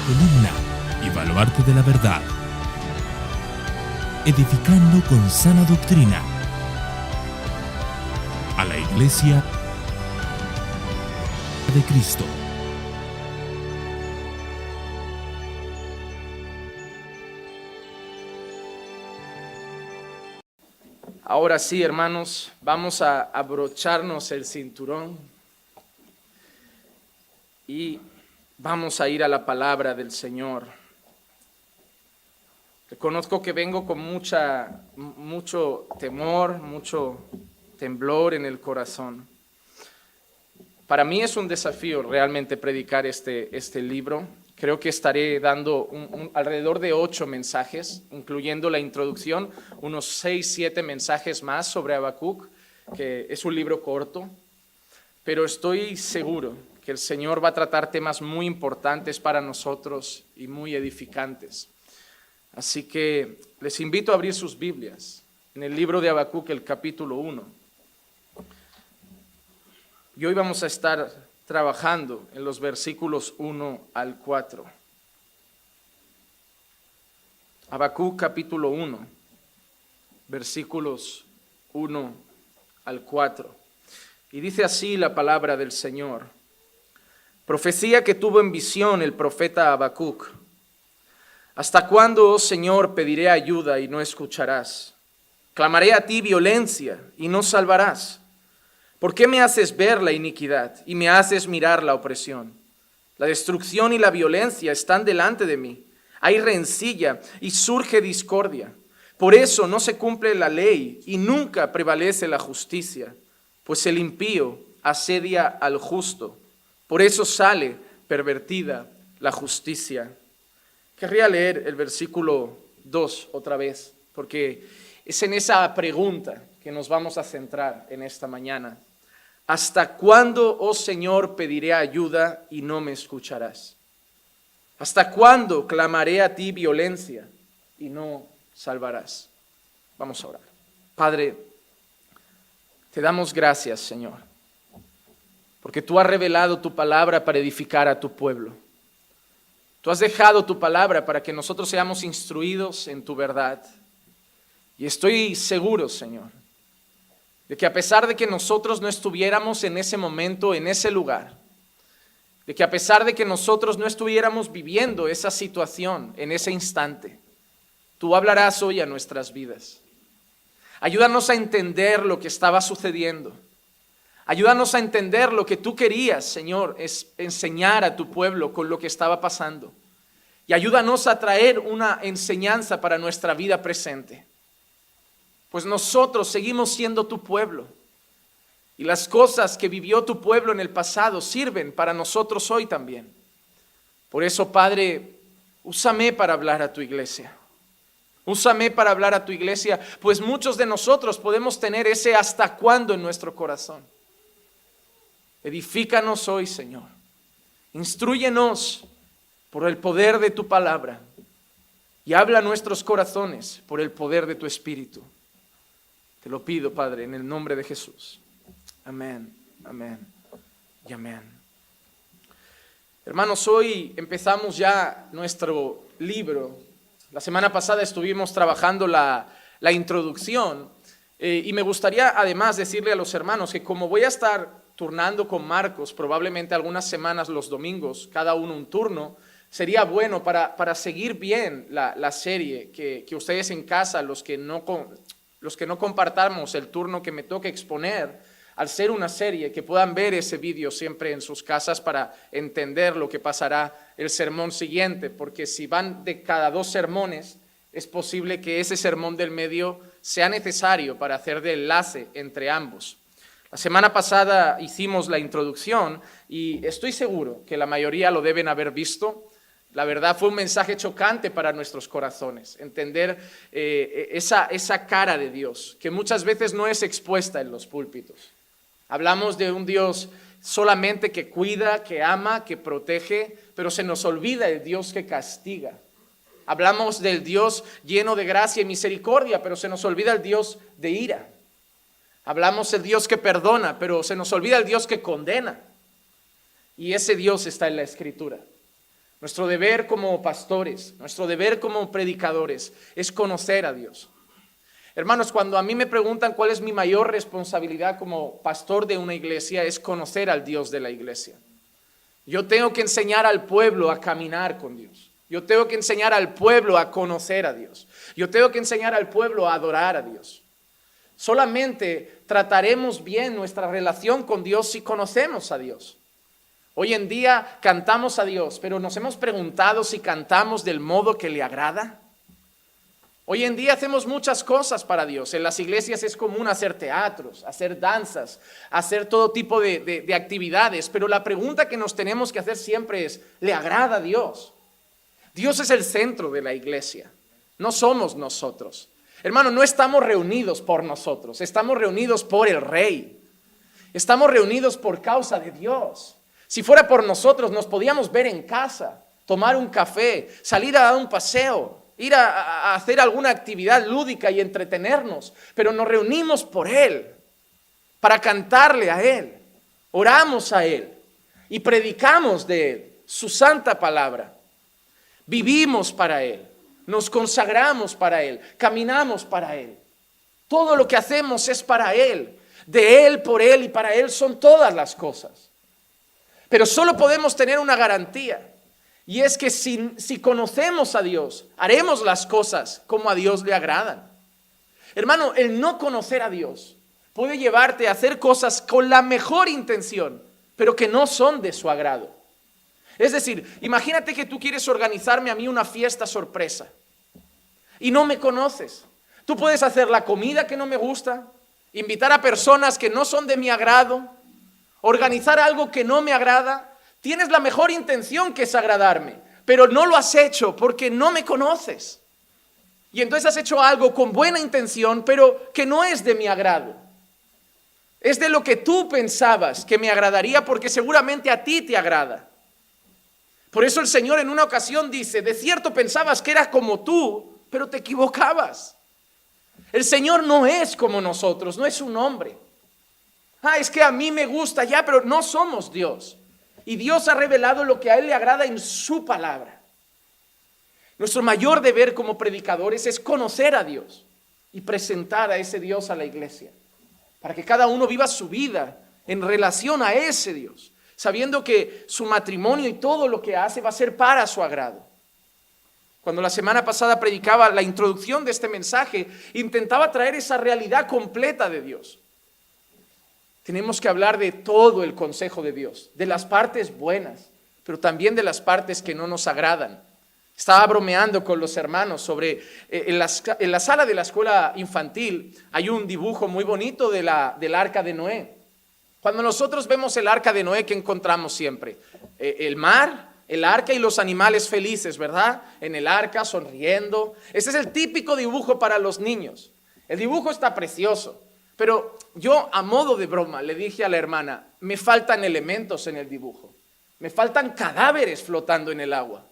columna y baluarte de la verdad, edificando con sana doctrina a la Iglesia de Cristo. Ahora sí, hermanos, vamos a abrocharnos el cinturón y vamos a ir a la palabra del Señor. Reconozco que vengo con mucho temor, mucho temblor en el corazón. Para mí es un desafío realmente predicar este libro. Creo que estaré dando alrededor de 8 mensajes, incluyendo la introducción, unos 6, 7 mensajes más sobre Habacuc, que es un libro corto, pero estoy seguro que el Señor va a tratar temas muy importantes para nosotros y muy edificantes. Así que les invito a abrir sus Biblias en el libro de Habacuc, el capítulo 1. Y hoy vamos a estar trabajando en los versículos 1 al 4. Habacuc capítulo 1, versículos 1 al 4. Y dice así la palabra del Señor. Profecía que tuvo en visión el profeta Habacuc. ¿Hasta cuándo, oh Señor, pediré ayuda y no escucharás? Clamaré a ti violencia y no salvarás. ¿Por qué me haces ver la iniquidad y me haces mirar la opresión? La destrucción y la violencia están delante de mí. Hay rencilla y surge discordia. Por eso no se cumple la ley y nunca prevalece la justicia, pues el impío asedia al justo. Por eso sale pervertida la justicia. Querría leer el versículo 2 otra vez, porque es en esa pregunta que nos vamos a centrar en esta mañana. ¿Hasta cuándo, oh Señor, pediré ayuda y no me escucharás? ¿Hasta cuándo clamaré a ti violencia y no salvarás? Vamos a orar. Padre, te damos gracias, Señor, porque tú has revelado tu palabra para edificar a tu pueblo. Tú has dejado tu palabra para que nosotros seamos instruidos en tu verdad. Y estoy seguro, Señor, de que a pesar de que nosotros no estuviéramos en ese momento, en ese lugar, de que a pesar de que nosotros no estuviéramos viviendo esa situación en ese instante, tú hablarás hoy a nuestras vidas. Ayúdanos a entender lo que estaba sucediendo. Ayúdanos a entender lo que tú querías, Señor, es enseñar a tu pueblo con lo que estaba pasando. Y ayúdanos a traer una enseñanza para nuestra vida presente. Pues nosotros seguimos siendo tu pueblo. Y las cosas que vivió tu pueblo en el pasado sirven para nosotros hoy también. Por eso, Padre, úsame para hablar a tu iglesia. Úsame para hablar a tu iglesia, pues muchos de nosotros podemos tener ese hasta cuándo en nuestro corazón. Edifícanos hoy, Señor. Instrúyenos por el poder de tu palabra y habla a nuestros corazones por el poder de tu Espíritu. Te lo pido, Padre, en el nombre de Jesús. Amén, amén y amén. Hermanos, hoy empezamos ya nuestro libro. La semana pasada estuvimos trabajando la introducción y me gustaría además decirle a los hermanos que como voy a estar turnando con Marcos, probablemente algunas semanas los domingos, cada uno un turno, sería bueno para seguir bien la serie, que ustedes en casa, los que no compartamos el turno que me toca exponer, al ser una serie, que puedan ver ese vídeo siempre en sus casas para entender lo que pasará el sermón siguiente, porque si van de cada 2 sermones, es posible que ese sermón del medio sea necesario para hacer de enlace entre ambos. La semana pasada hicimos la introducción y estoy seguro que la mayoría lo deben haber visto. La verdad fue un mensaje chocante para nuestros corazones, entender esa cara de Dios, que muchas veces no es expuesta en los púlpitos. Hablamos de un Dios solamente que cuida, que ama, que protege, pero se nos olvida el Dios que castiga. Hablamos del Dios lleno de gracia y misericordia, pero se nos olvida el Dios de ira. Hablamos del Dios que perdona, pero se nos olvida el Dios que condena. Y ese Dios está en la Escritura. Nuestro deber como pastores, nuestro deber como predicadores es conocer a Dios. Hermanos, cuando a mí me preguntan cuál es mi mayor responsabilidad como pastor de una iglesia, es conocer al Dios de la iglesia. Yo tengo que enseñar al pueblo a caminar con Dios. Yo tengo que enseñar al pueblo a conocer a Dios. Yo tengo que enseñar al pueblo a adorar a Dios. Solamente trataremos bien nuestra relación con Dios si conocemos a Dios. Hoy en día cantamos a Dios, pero nos hemos preguntado si cantamos del modo que le agrada. Hoy en día hacemos muchas cosas para Dios. En las iglesias es común hacer teatros, hacer danzas, hacer todo tipo de actividades. Pero la pregunta que nos tenemos que hacer siempre es, ¿le agrada a Dios? Dios es el centro de la iglesia, no somos nosotros. Hermano, no estamos reunidos por nosotros, estamos reunidos por el Rey. Estamos reunidos por causa de Dios. Si fuera por nosotros, nos podíamos ver en casa, tomar un café, salir a dar un paseo, ir a hacer alguna actividad lúdica y entretenernos, pero nos reunimos por Él, para cantarle a Él, oramos a Él y predicamos de Él, su santa palabra. Vivimos para Él, nos consagramos para Él, caminamos para Él. Todo lo que hacemos es para Él, de Él, por Él y para Él son todas las cosas. Pero solo podemos tener una garantía. Y es que si conocemos a Dios, haremos las cosas como a Dios le agradan. Hermano, el no conocer a Dios puede llevarte a hacer cosas con la mejor intención, pero que no son de su agrado. Es decir, imagínate que tú quieres organizarme a mí una fiesta sorpresa y no me conoces. Tú puedes hacer la comida que no me gusta, invitar a personas que no son de mi agrado, organizar algo que no me agrada. Tienes la mejor intención que es agradarme, pero no lo has hecho porque no me conoces. Y entonces has hecho algo con buena intención, pero que no es de mi agrado. Es de lo que tú pensabas que me agradaría porque seguramente a ti te agrada. Por eso el Señor en una ocasión dice, de cierto pensabas que era como tú, pero te equivocabas. El Señor no es como nosotros, no es un hombre. Es que a mí me gusta ya, pero no somos Dios. Y Dios ha revelado lo que a Él le agrada en su palabra. Nuestro mayor deber como predicadores es conocer a Dios y presentar a ese Dios a la iglesia, para que cada uno viva su vida en relación a ese Dios, sabiendo que su matrimonio y todo lo que hace va a ser para su agrado. Cuando la semana pasada predicaba la introducción de este mensaje, intentaba traer esa realidad completa de Dios. Tenemos que hablar de todo el consejo de Dios, de las partes buenas, pero también de las partes que no nos agradan. Estaba bromeando con los hermanos sobre, en la sala de la escuela infantil hay un dibujo muy bonito del arca de Noé. Cuando nosotros vemos el arca de Noé, ¿qué encontramos siempre? El mar, el arca y los animales felices, ¿verdad? En el arca, sonriendo. Ese es el típico dibujo para los niños. El dibujo está precioso, pero yo a modo de broma le dije a la hermana, me faltan elementos en el dibujo. Me faltan cadáveres flotando en el agua.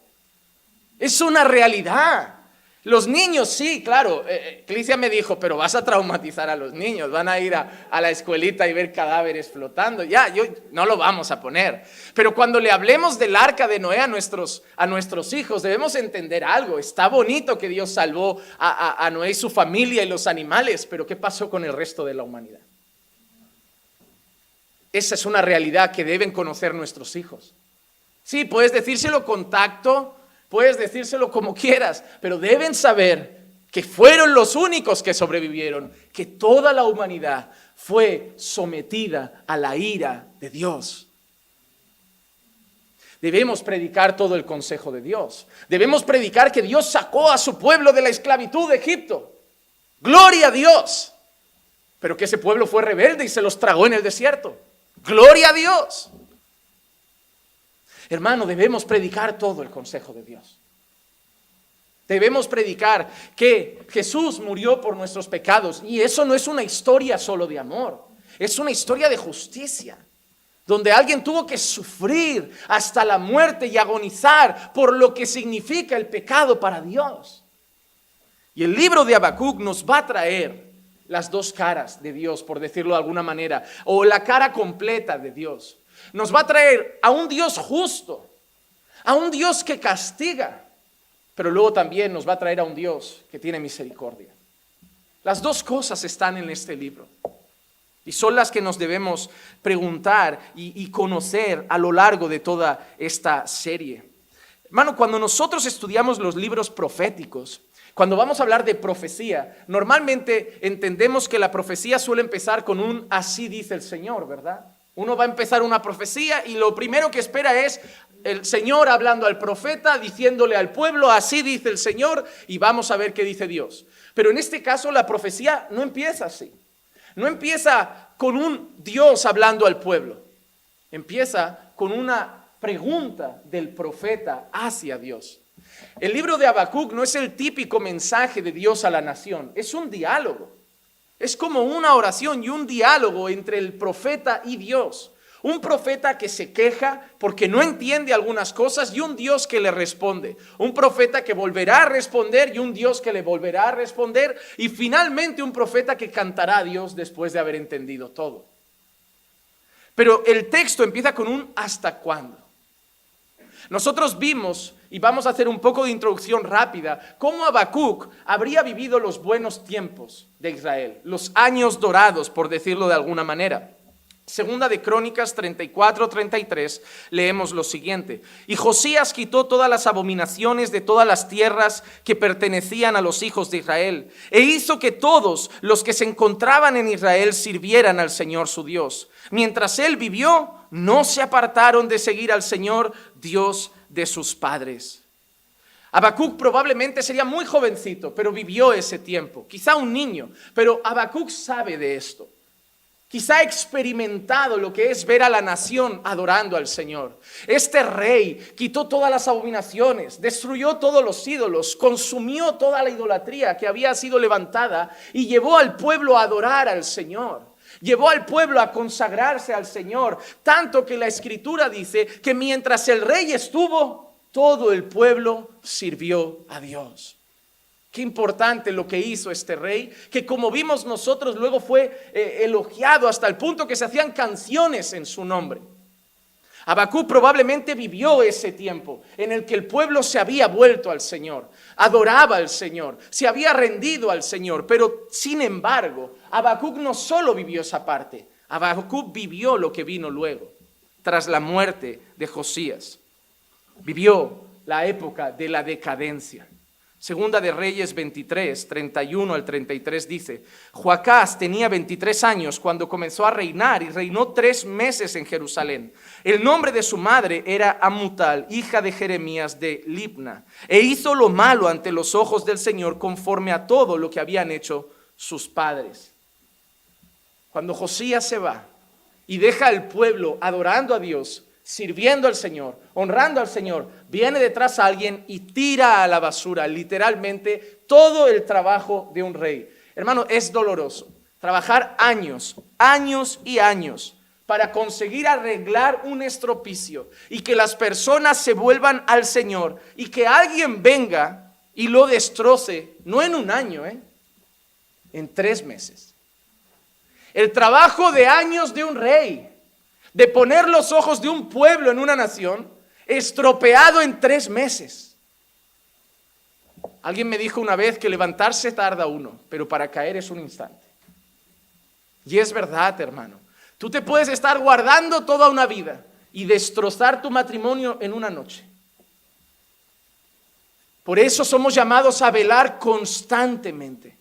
Es una realidad. Los niños sí, claro. Clicia me dijo, pero vas a traumatizar a los niños. Van a ir a la escuelita y ver cadáveres flotando. No lo vamos a poner. Pero cuando le hablemos del arca de Noé a nuestros hijos, debemos entender algo. Está bonito que Dios salvó a Noé y su familia y los animales, pero ¿qué pasó con el resto de la humanidad? Esa es una realidad que deben conocer nuestros hijos. Sí, puedes decírselo con tacto, puedes decírselo como quieras, pero deben saber que fueron los únicos que sobrevivieron, que toda la humanidad fue sometida a la ira de Dios. Debemos predicar todo el consejo de Dios. Debemos predicar que Dios sacó a su pueblo de la esclavitud de Egipto. ¡Gloria a Dios! Pero que ese pueblo fue rebelde y se los tragó en el desierto. ¡Gloria a Dios! Hermano, debemos predicar todo el consejo de Dios. Debemos predicar que Jesús murió por nuestros pecados y eso no es una historia solo de amor, es una historia de justicia, donde alguien tuvo que sufrir hasta la muerte y agonizar por lo que significa el pecado para Dios. Y el libro de Habacuc nos va a traer las dos caras de Dios, por decirlo de alguna manera, o la cara completa de Dios. Nos va a traer a un Dios justo, a un Dios que castiga, pero luego también nos va a traer a un Dios que tiene misericordia. Las dos cosas están en este libro y son las que nos debemos preguntar y conocer a lo largo de toda esta serie. Hermano, cuando nosotros estudiamos los libros proféticos, cuando vamos a hablar de profecía, normalmente entendemos que la profecía suele empezar con un así dice el Señor, ¿verdad? Uno va a empezar una profecía y lo primero que espera es el Señor hablando al profeta, diciéndole al pueblo, así dice el Señor, y vamos a ver qué dice Dios. Pero en este caso la profecía no empieza así. No empieza con un Dios hablando al pueblo. Empieza con una pregunta del profeta hacia Dios. El libro de Habacuc no es el típico mensaje de Dios a la nación, es un diálogo. Es como una oración y un diálogo entre el profeta y Dios. Un profeta que se queja porque no entiende algunas cosas y un Dios que le responde. Un profeta que volverá a responder y un Dios que le volverá a responder. Y finalmente un profeta que cantará a Dios después de haber entendido todo. Pero el texto empieza con un ¿hasta cuándo? Nosotros vimos, y vamos a hacer un poco de introducción rápida, cómo Habacuc habría vivido los buenos tiempos de Israel, los años dorados, por decirlo de alguna manera. Segunda de Crónicas 34-33, leemos lo siguiente. Y Josías quitó todas las abominaciones de todas las tierras que pertenecían a los hijos de Israel, e hizo que todos los que se encontraban en Israel sirvieran al Señor su Dios. Mientras él vivió, no se apartaron de seguir al Señor, Dios de sus padres. Habacuc probablemente sería muy jovencito, pero vivió ese tiempo, quizá un niño, pero Habacuc sabe de esto. Quizá ha experimentado lo que es ver a la nación adorando al Señor. Este rey quitó todas las abominaciones, destruyó todos los ídolos, consumió toda la idolatría que había sido levantada y llevó al pueblo a adorar al Señor. Llevó al pueblo a consagrarse al Señor, tanto que la Escritura dice que mientras el rey estuvo, todo el pueblo sirvió a Dios. Qué importante lo que hizo este rey, que como vimos nosotros luego fue elogiado hasta el punto que se hacían canciones en su nombre. Habacuc probablemente vivió ese tiempo en el que el pueblo se había vuelto al Señor, adoraba al Señor, se había rendido al Señor, pero sin embargo, Habacuc no solo vivió esa parte, Habacuc vivió lo que vino luego, tras la muerte de Josías. Vivió la época de la decadencia. Segunda de Reyes 23, 31 al 33 dice, Joacás tenía 23 años cuando comenzó a reinar y reinó 3 meses en Jerusalén. El nombre de su madre era Amutal, hija de Jeremías de Libna, e hizo lo malo ante los ojos del Señor conforme a todo lo que habían hecho sus padres. Cuando Josías se va y deja al pueblo adorando a Dios, sirviendo al Señor, honrando al Señor, viene detrás a alguien y tira a la basura literalmente todo el trabajo de un rey. Hermano, es doloroso trabajar años y años para conseguir arreglar un estropicio y que las personas se vuelvan al Señor y que alguien venga y lo destroce, no en un año, en 3 meses. El trabajo de años de un rey, de poner los ojos de un pueblo en una nación, estropeado en 3 meses. Alguien me dijo una vez que levantarse tarda uno, pero para caer es un instante. Y es verdad, hermano. Tú te puedes estar guardando toda una vida y destrozar tu matrimonio en una noche. Por eso somos llamados a velar constantemente,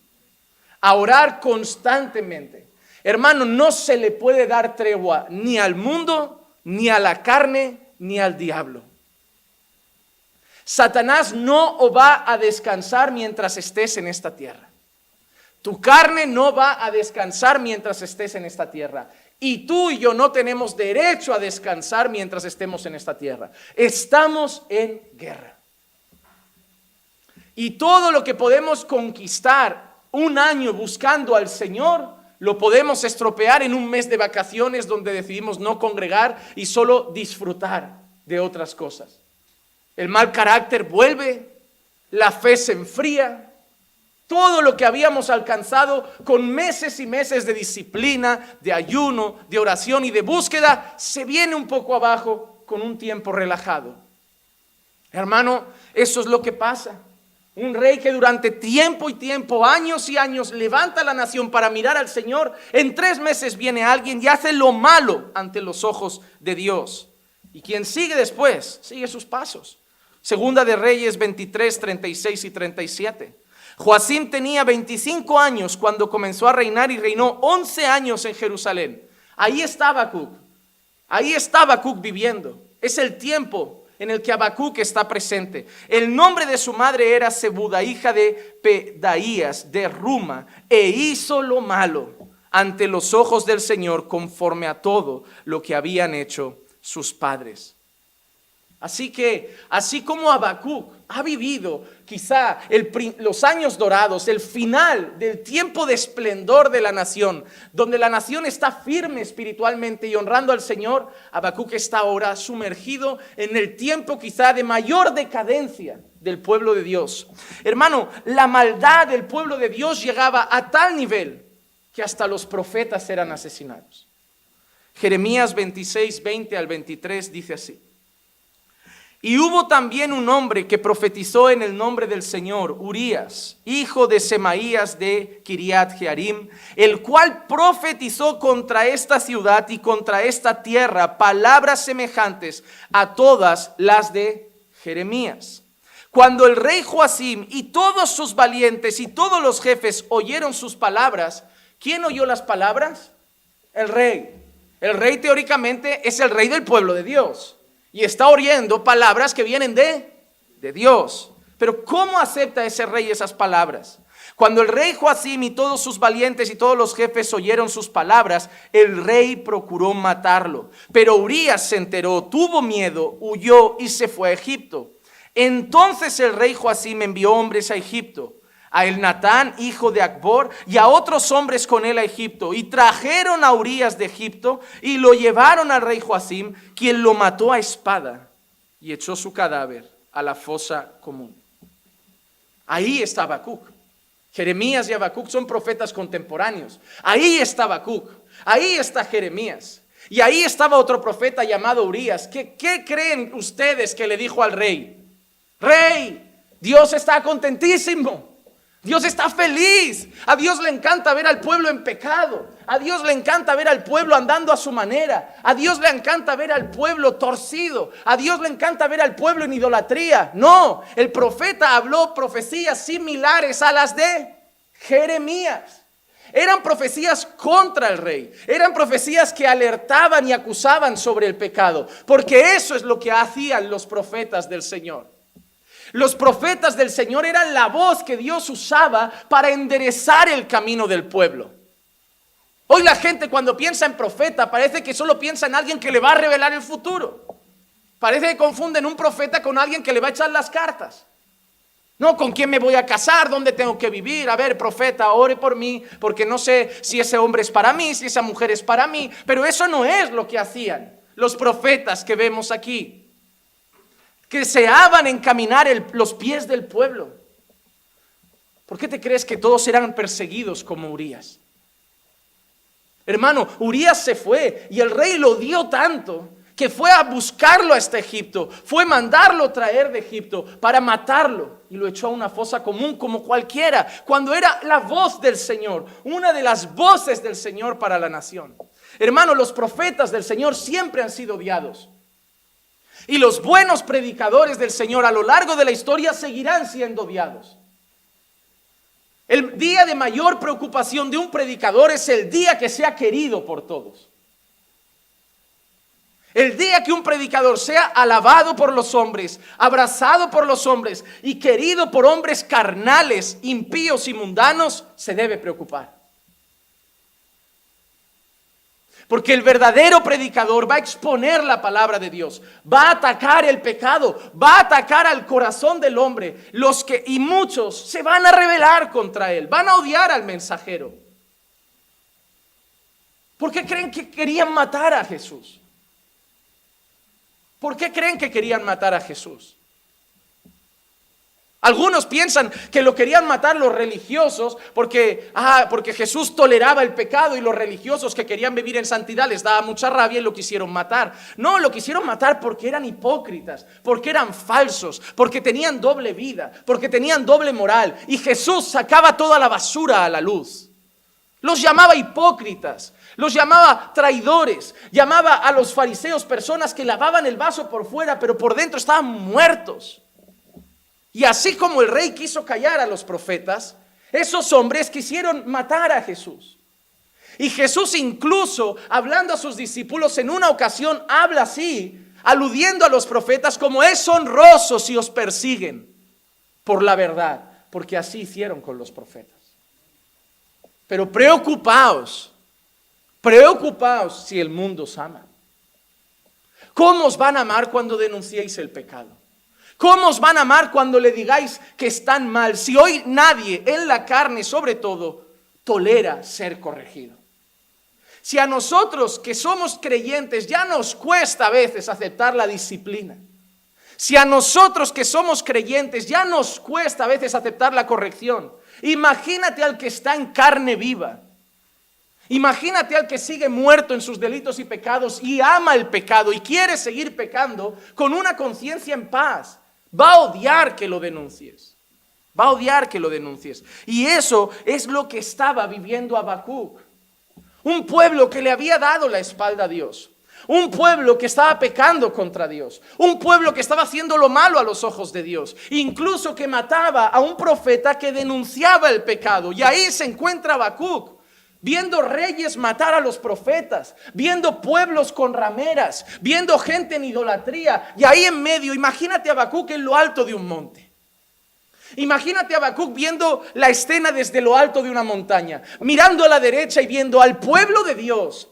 a orar constantemente. Hermano, no se le puede dar tregua ni al mundo, ni a la carne, ni al diablo. Satanás no va a descansar mientras estés en esta tierra. Tu carne no va a descansar mientras estés en esta tierra. Y tú y yo no tenemos derecho a descansar mientras estemos en esta tierra. Estamos en guerra. Y todo lo que podemos conquistar un año buscando al Señor, lo podemos estropear en un mes de vacaciones donde decidimos no congregar y solo disfrutar de otras cosas. El mal carácter vuelve, la fe se enfría. Todo lo que habíamos alcanzado con meses y meses de disciplina, de ayuno, de oración y de búsqueda, se viene un poco abajo con un tiempo relajado. Hermano, eso es lo que pasa. Un rey que durante tiempo y tiempo, años y años, levanta la nación para mirar al Señor. En 3 meses viene alguien y hace lo malo ante los ojos de Dios. Y quien sigue después, sigue sus pasos. Segunda de Reyes 23, 36 y 37. Joacim tenía 25 años cuando comenzó a reinar y reinó 11 años en Jerusalén. Ahí está Habacuc. Ahí está Habacuc viviendo. Es el tiempo en el que Habacuc está presente. El nombre de su madre era Zebuda, hija de Pedaías, de Ruma, e hizo lo malo ante los ojos del Señor conforme a todo lo que habían hecho sus padres. Así que, así como Habacuc ha vivido quizá los años dorados, el final del tiempo de esplendor de la nación, donde la nación está firme espiritualmente y honrando al Señor, Habacuc está ahora sumergido en el tiempo quizá de mayor decadencia del pueblo de Dios. Hermano, la maldad del pueblo de Dios llegaba a tal nivel que hasta los profetas eran asesinados. Jeremías 26, 20 al 23 dice así. Y hubo también un hombre que profetizó en el nombre del Señor, Urías, hijo de Semaías de Kiriat Jearim, el cual profetizó contra esta ciudad y contra esta tierra palabras semejantes a todas las de Jeremías. Cuando el rey Joacim y todos sus valientes y todos los jefes oyeron sus palabras, ¿quién oyó las palabras? El rey. El rey teóricamente es el rey del pueblo de Dios. Y está oyendo palabras que vienen de Dios. Pero ¿cómo acepta ese rey esas palabras? Cuando el rey Joacim y todos sus valientes y todos los jefes oyeron sus palabras, el rey procuró matarlo. Pero Urías se enteró, tuvo miedo, huyó y se fue a Egipto. Entonces el rey Joacim envió hombres a Egipto, a Elnatán, hijo de Acbor, y a otros hombres con él a Egipto, y trajeron a Urías de Egipto, y lo llevaron al rey Joacim, quien lo mató a espada, y echó su cadáver a la fosa común. Ahí está Habacuc. Jeremías y Habacuc son profetas contemporáneos. Ahí está Habacuc, ahí está Jeremías, y ahí estaba otro profeta llamado Urías. ¿Qué creen ustedes que le dijo al rey? Rey, Dios está contentísimo. Dios está feliz. A Dios le encanta ver al pueblo en pecado. A Dios le encanta ver al pueblo andando a su manera. A Dios le encanta ver al pueblo torcido. A Dios le encanta ver al pueblo en idolatría. No, el profeta habló profecías similares a las de Jeremías. Eran profecías contra el rey. Eran profecías que alertaban y acusaban sobre el pecado. Porque eso es lo que hacían los profetas del Señor. Los profetas del Señor eran la voz que Dios usaba para enderezar el camino del pueblo. Hoy la gente cuando piensa en profeta parece que solo piensa en alguien que le va a revelar el futuro. Parece que confunden un profeta con alguien que le va a echar las cartas. No, ¿con quién me voy a casar? ¿Dónde tengo que vivir? A ver, profeta, ore por mí, porque no sé si ese hombre es para mí, si esa mujer es para mí. Pero eso no es lo que hacían los profetas que vemos aquí, que deseaban encaminar los pies del pueblo. ¿Por qué te crees que todos eran perseguidos como Urías? Hermano, Urías se fue y el rey lo odió tanto que fue a buscarlo hasta Egipto, fue mandarlo traer de Egipto para matarlo y lo echó a una fosa común como cualquiera, cuando era la voz del Señor, una de las voces del Señor para la nación. Hermano, los profetas del Señor siempre han sido odiados. Y los buenos predicadores del Señor a lo largo de la historia seguirán siendo odiados. El día de mayor preocupación de un predicador es el día que sea querido por todos. El día que un predicador sea alabado por los hombres, abrazado por los hombres y querido por hombres carnales, impíos y mundanos, se debe preocupar. Porque el verdadero predicador va a exponer la palabra de Dios, va a atacar el pecado, va a atacar al corazón del hombre. Y muchos se van a rebelar contra él, van a odiar al mensajero. ¿Por qué creen que querían matar a Jesús? ¿Por qué creen que querían matar a Jesús? Algunos piensan que lo querían matar los religiosos porque Jesús toleraba el pecado y los religiosos que querían vivir en santidad les daba mucha rabia y lo quisieron matar. No, lo quisieron matar porque eran hipócritas, porque eran falsos, porque tenían doble vida, porque tenían doble moral. Y Jesús sacaba toda la basura a la luz. Los llamaba hipócritas, los llamaba traidores, llamaba a los fariseos personas que lavaban el vaso por fuera, pero por dentro estaban muertos. Y así como el rey quiso callar a los profetas, esos hombres quisieron matar a Jesús. Y Jesús incluso, hablando a sus discípulos en una ocasión, habla así, aludiendo a los profetas como es honroso si os persiguen por la verdad, porque así hicieron con los profetas. Pero preocupaos si el mundo os ama. ¿Cómo os van a amar cuando denunciéis el pecado? ¿Cómo os van a amar cuando le digáis que están mal? Si hoy nadie, en la carne sobre todo, tolera ser corregido. Si a nosotros que somos creyentes ya nos cuesta a veces aceptar la disciplina. Si a nosotros que somos creyentes ya nos cuesta a veces aceptar la corrección. Imagínate al que está en carne viva. Imagínate al que sigue muerto en sus delitos y pecados y ama el pecado y quiere seguir pecando con una conciencia en paz. Va a odiar que lo denuncies. Va a odiar que lo denuncies. Y eso es lo que estaba viviendo Habacuc. Un pueblo que le había dado la espalda a Dios. Un pueblo que estaba pecando contra Dios. Un pueblo que estaba haciendo lo malo a los ojos de Dios. Incluso que mataba a un profeta que denunciaba el pecado. Y ahí se encuentra Habacuc. Viendo reyes matar a los profetas, viendo pueblos con rameras, viendo gente en idolatría. Y ahí en medio, imagínate a Habacuc en lo alto de un monte. Imagínate a Habacuc viendo la escena desde lo alto de una montaña, mirando a la derecha y viendo al pueblo de Dios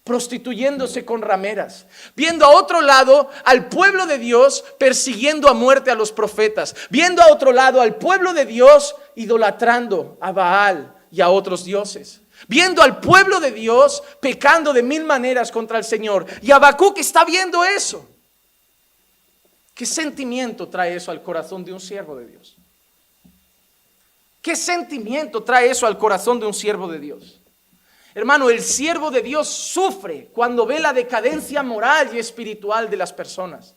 prostituyéndose con rameras, viendo a otro lado al pueblo de Dios persiguiendo a muerte a los profetas, viendo a otro lado al pueblo de Dios idolatrando a Baal y a otros dioses, viendo al pueblo de Dios pecando de mil maneras contra el Señor. Y Habacuc está viendo eso. ¿Qué sentimiento trae eso al corazón de un siervo de Dios? ¿Qué sentimiento trae eso al corazón de un siervo de Dios? Hermano, el siervo de Dios sufre cuando ve la decadencia moral y espiritual de las personas.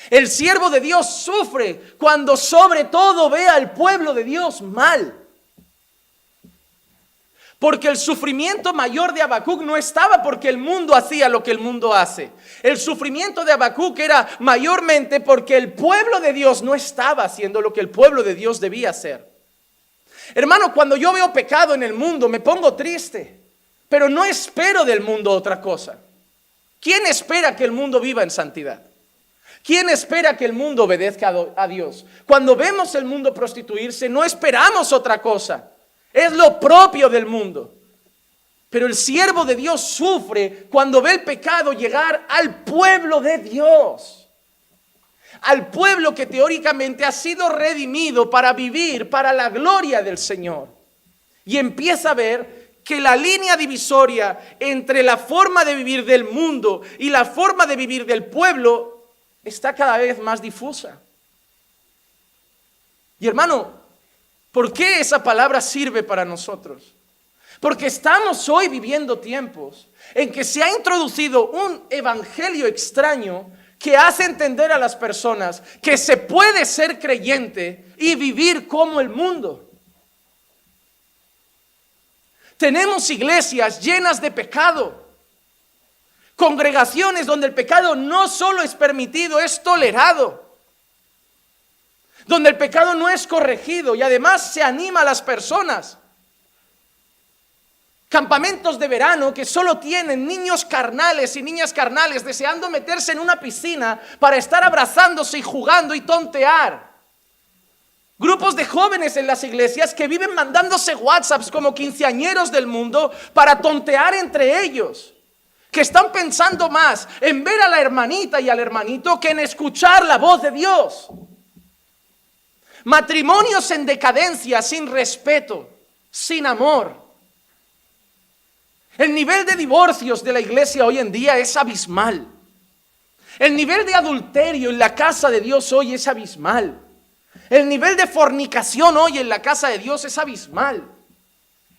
El siervo de Dios sufre cuando sobre todo ve al pueblo de Dios mal. Porque el sufrimiento mayor de Habacuc no estaba porque el mundo hacía lo que el mundo hace. El sufrimiento de Habacuc era mayormente porque el pueblo de Dios no estaba haciendo lo que el pueblo de Dios debía hacer. Hermano, cuando yo veo pecado en el mundo me pongo triste, pero no espero del mundo otra cosa. ¿Quién espera que el mundo viva en santidad? ¿Quién espera que el mundo obedezca a Dios? Cuando vemos el mundo prostituirse no esperamos otra cosa. Es lo propio del mundo. Pero el siervo de Dios sufre cuando ve el pecado llegar al pueblo de Dios. Al pueblo que teóricamente ha sido redimido para vivir para la gloria del Señor. Y empieza a ver que la línea divisoria entre la forma de vivir del mundo y la forma de vivir del pueblo está cada vez más difusa. Y hermano, ¿por qué esa palabra sirve para nosotros? Porque estamos hoy viviendo tiempos en que se ha introducido un evangelio extraño que hace entender a las personas que se puede ser creyente y vivir como el mundo. Tenemos iglesias llenas de pecado, congregaciones donde el pecado no solo es permitido, es tolerado. Donde el pecado no es corregido y además se anima a las personas. Campamentos de verano que solo tienen niños carnales y niñas carnales deseando meterse en una piscina para estar abrazándose y jugando y tontear. Grupos de jóvenes en las iglesias que viven mandándose WhatsApps como quinceañeros del mundo para tontear entre ellos. Que están pensando más en ver a la hermanita y al hermanito que en escuchar la voz de Dios. Matrimonios en decadencia, sin respeto, sin amor. El nivel de divorcios de la iglesia hoy en día es abismal. El nivel de adulterio en la casa de Dios hoy es abismal. El nivel de fornicación hoy en la casa de Dios es abismal.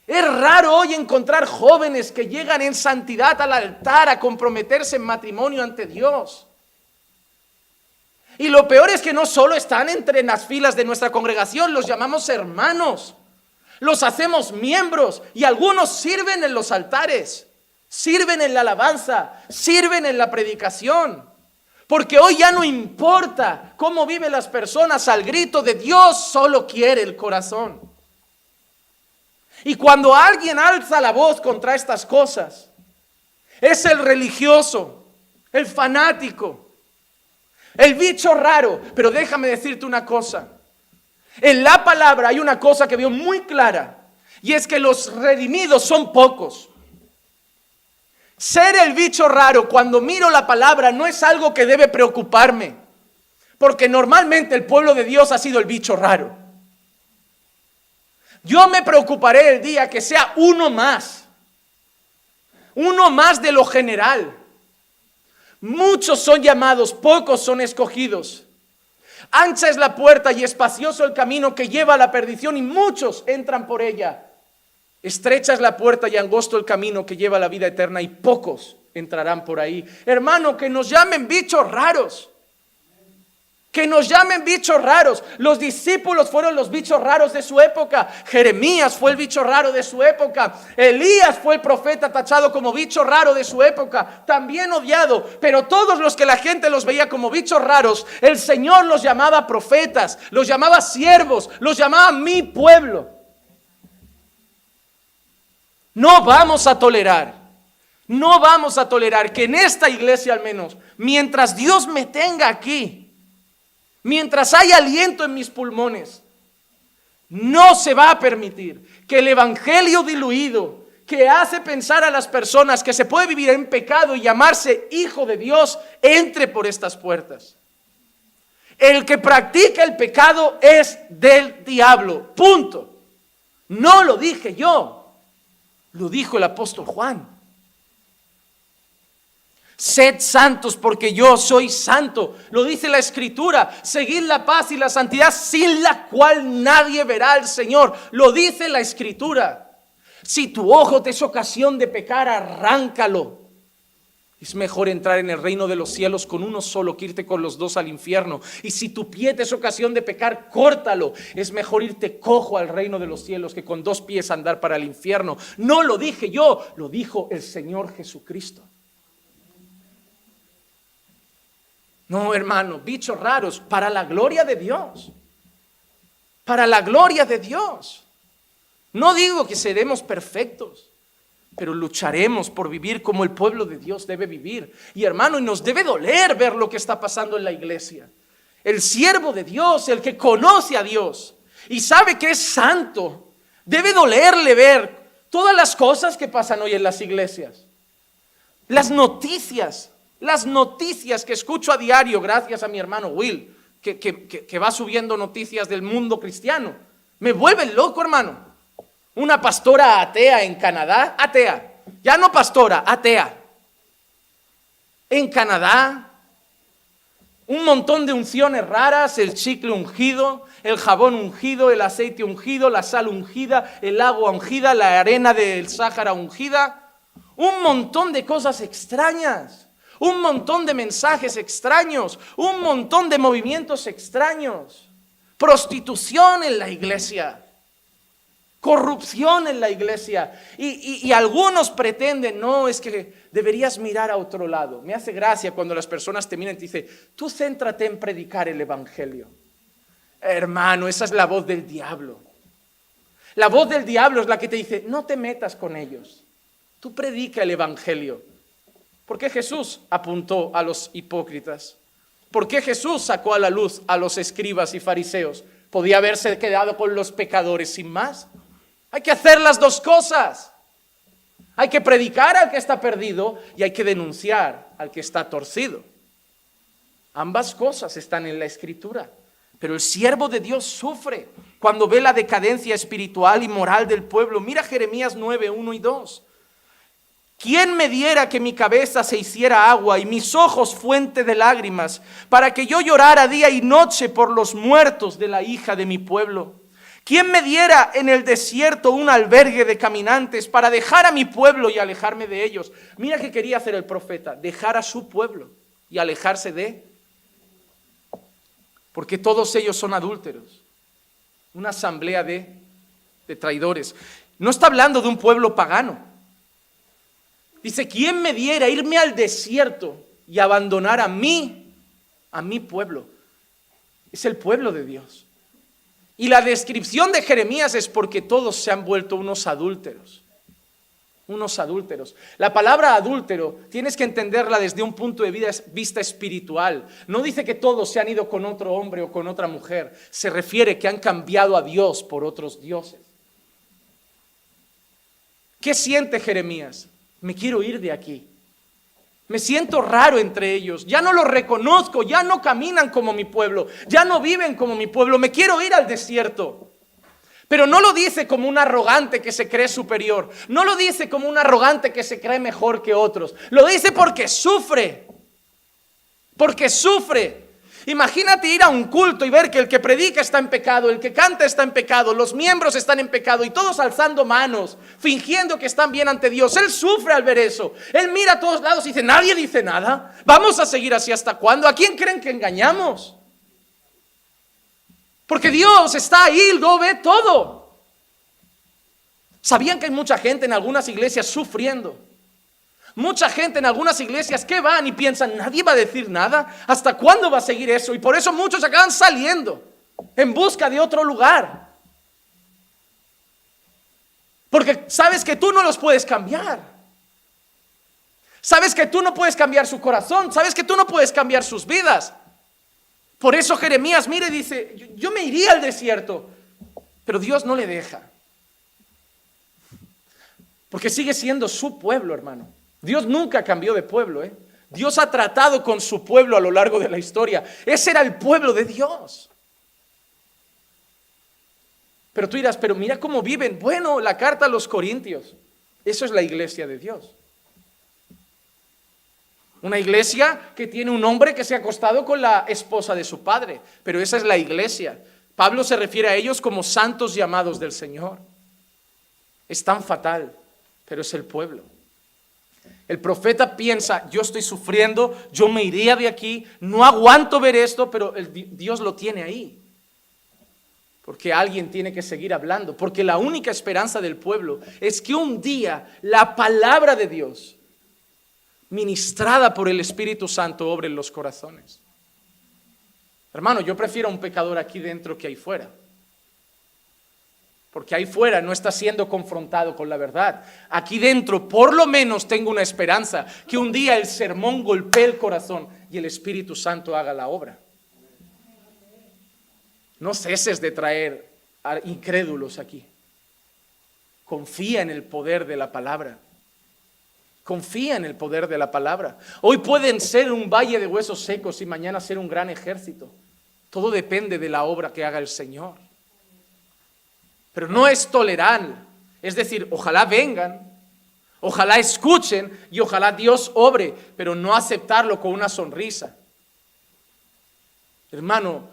Es raro hoy encontrar jóvenes que llegan en santidad al altar a comprometerse en matrimonio ante Dios. Y lo peor es que no solo están entre las filas de nuestra congregación, los llamamos hermanos, los hacemos miembros y algunos sirven en los altares, sirven en la alabanza, sirven en la predicación. Porque hoy ya no importa cómo viven las personas, al grito de Dios solo quiere el corazón. Y cuando alguien alza la voz contra estas cosas, es el religioso, el fanático, el bicho raro. Pero déjame decirte una cosa. En la palabra hay una cosa que veo muy clara, y es que los redimidos son pocos. Ser el bicho raro cuando miro la palabra no es algo que debe preocuparme, porque normalmente el pueblo de Dios ha sido el bicho raro. Yo me preocuparé el día que sea uno más de lo general. Muchos son llamados, pocos son escogidos. Ancha es la puerta y espacioso el camino que lleva a la perdición, y muchos entran por ella. Estrecha es la puerta y angosto el camino que lleva a la vida eterna, y pocos entrarán por ahí. Hermano, que nos llamen bichos raros. Que nos llamen bichos raros. Los discípulos fueron los bichos raros de su época. Jeremías fue el bicho raro de su época. Elías fue el profeta tachado como bicho raro de su época, también odiado. Pero todos los que la gente los veía como bichos raros, el Señor los llamaba profetas, los llamaba siervos, los llamaba mi pueblo. No vamos a tolerar que en esta iglesia, al menos, mientras Dios me tenga aquí, mientras hay aliento en mis pulmones, no se va a permitir que el evangelio diluido, que hace pensar a las personas que se puede vivir en pecado y llamarse hijo de Dios, entre por estas puertas. El que practica el pecado es del diablo, punto. No lo dije yo, lo dijo el apóstol Juan. Sed santos porque yo soy santo, lo dice la Escritura. Seguid la paz y la santidad, sin la cual nadie verá al Señor, lo dice la Escritura. Si tu ojo te es ocasión de pecar, arráncalo. Es mejor entrar en el reino de los cielos con uno solo que irte con los dos al infierno. Y si tu pie te es ocasión de pecar, córtalo. Es mejor irte cojo al reino de los cielos que con 2 pies andar para el infierno. No lo dije yo, lo dijo el Señor Jesucristo. No, hermano, bichos raros, para la gloria de Dios. Para la gloria de Dios. No digo que seremos perfectos, pero lucharemos por vivir como el pueblo de Dios debe vivir. Y hermano, y nos debe doler ver lo que está pasando en la iglesia. El siervo de Dios, el que conoce a Dios y sabe que es santo, debe dolerle ver todas las cosas que pasan hoy en las iglesias. Las noticias que escucho a diario, gracias a mi hermano Will, que va subiendo noticias del mundo cristiano, me vuelven loco, hermano. Una pastora atea en Canadá, atea, ya no pastora, atea. En Canadá, un montón de unciones raras, el chicle ungido, el jabón ungido, el aceite ungido, la sal ungida, el agua ungida, la arena del Sáhara ungida, un montón de cosas extrañas. Un montón de mensajes extraños, un montón de movimientos extraños, prostitución en la iglesia, corrupción en la iglesia, y algunos pretenden, no, es que deberías mirar a otro lado. Me hace gracia cuando las personas te miran y te dicen, tú céntrate en predicar el evangelio. Hermano, esa es la voz del diablo. La voz del diablo es la que te dice, no te metas con ellos, tú predica el evangelio. ¿Por qué Jesús apuntó a los hipócritas? ¿Por qué Jesús sacó a la luz a los escribas y fariseos? Podía haberse quedado con los pecadores sin más. Hay que hacer las dos cosas. Hay que predicar al que está perdido y hay que denunciar al que está torcido. Ambas cosas están en la Escritura. Pero el siervo de Dios sufre cuando ve la decadencia espiritual y moral del pueblo. Mira Jeremías 9, 1 y 2. ¿Quién me diera que mi cabeza se hiciera agua y mis ojos fuente de lágrimas, para que yo llorara día y noche por los muertos de la hija de mi pueblo? ¿Quién me diera en el desierto un albergue de caminantes para dejar a mi pueblo y alejarme de ellos? Mira qué quería hacer el profeta, dejar a su pueblo y alejarse de... Porque todos ellos son adúlteros, una asamblea de traidores. No está hablando de un pueblo pagano. Dice, ¿quién me diera irme al desierto y abandonar a mi pueblo? Es el pueblo de Dios. Y la descripción de Jeremías es porque todos se han vuelto unos adúlteros. Unos adúlteros. La palabra adúltero tienes que entenderla desde un punto de vista espiritual. No dice que todos se han ido con otro hombre o con otra mujer. Se refiere que han cambiado a Dios por otros dioses. ¿Qué siente Jeremías? Me quiero ir de aquí. Me siento raro entre ellos. Ya no los reconozco. Ya no caminan como mi pueblo. Ya no viven como mi pueblo. Me quiero ir al desierto. Pero no lo dice como un arrogante que se cree superior. No lo dice como un arrogante que se cree mejor que otros. Lo dice porque sufre. Porque sufre. Imagínate ir a un culto y ver que el que predica está en pecado, el que canta está en pecado, los miembros están en pecado y todos alzando manos, fingiendo que están bien ante Dios. Él sufre al ver eso. Él mira a todos lados y dice, nadie dice nada. ¿Vamos a seguir así hasta cuándo? ¿A quién creen que engañamos? Porque Dios está ahí, lo ve todo. ¿Sabían que hay mucha gente en algunas iglesias sufriendo? Mucha gente en algunas iglesias que van y piensan, nadie va a decir nada. ¿Hasta cuándo va a seguir eso? Y por eso muchos acaban saliendo en busca de otro lugar. Porque sabes que tú no los puedes cambiar. Sabes que tú no puedes cambiar su corazón. Sabes que tú no puedes cambiar sus vidas. Por eso Jeremías, mire, dice, yo me iría al desierto. Pero Dios no le deja. Porque sigue siendo su pueblo, hermano. Dios nunca cambió de pueblo, ¿eh? Dios ha tratado con su pueblo a lo largo de la historia. Ese era el pueblo de Dios. Pero tú dirás, pero mira cómo viven. Bueno, la carta a los Corintios. Eso es la iglesia de Dios. Una iglesia que tiene un hombre que se ha acostado con la esposa de su padre. Pero esa es la iglesia. Pablo se refiere a ellos como santos llamados del Señor. Es tan fatal, pero es el pueblo. El profeta piensa, yo estoy sufriendo, yo me iría de aquí, no aguanto ver esto, pero Dios lo tiene ahí. Porque alguien tiene que seguir hablando, porque la única esperanza del pueblo es que un día la palabra de Dios, ministrada por el Espíritu Santo, obre en los corazones. Hermano, yo prefiero a un pecador aquí dentro que ahí fuera. Porque ahí fuera no está siendo confrontado con la verdad. Aquí dentro por lo menos tengo una esperanza que un día el sermón golpee el corazón y el Espíritu Santo haga la obra. No ceses de traer a incrédulos aquí. Confía en el poder de la palabra. Confía en el poder de la palabra. Hoy pueden ser un valle de huesos secos y mañana ser un gran ejército. Todo depende de la obra que haga el Señor. Pero no es tolerar, es decir, ojalá vengan, ojalá escuchen y ojalá Dios obre, pero no aceptarlo con una sonrisa. Hermano,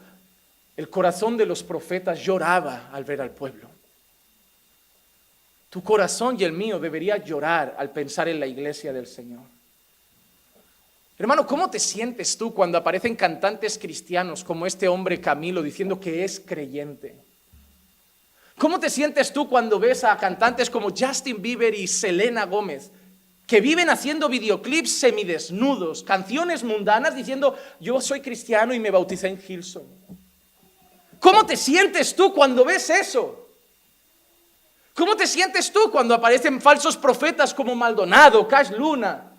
el corazón de los profetas lloraba al ver al pueblo. Tu corazón y el mío debería llorar al pensar en la iglesia del Señor. Hermano, ¿cómo te sientes tú cuando aparecen cantantes cristianos como este hombre Camilo diciendo que es creyente? ¿Cómo te sientes tú cuando ves a cantantes como Justin Bieber y Selena Gómez que viven haciendo videoclips semidesnudos, canciones mundanas diciendo yo soy cristiano y me bauticé en Hillsong? ¿Cómo te sientes tú cuando ves eso? ¿Cómo te sientes tú cuando aparecen falsos profetas como Maldonado, Cash Luna?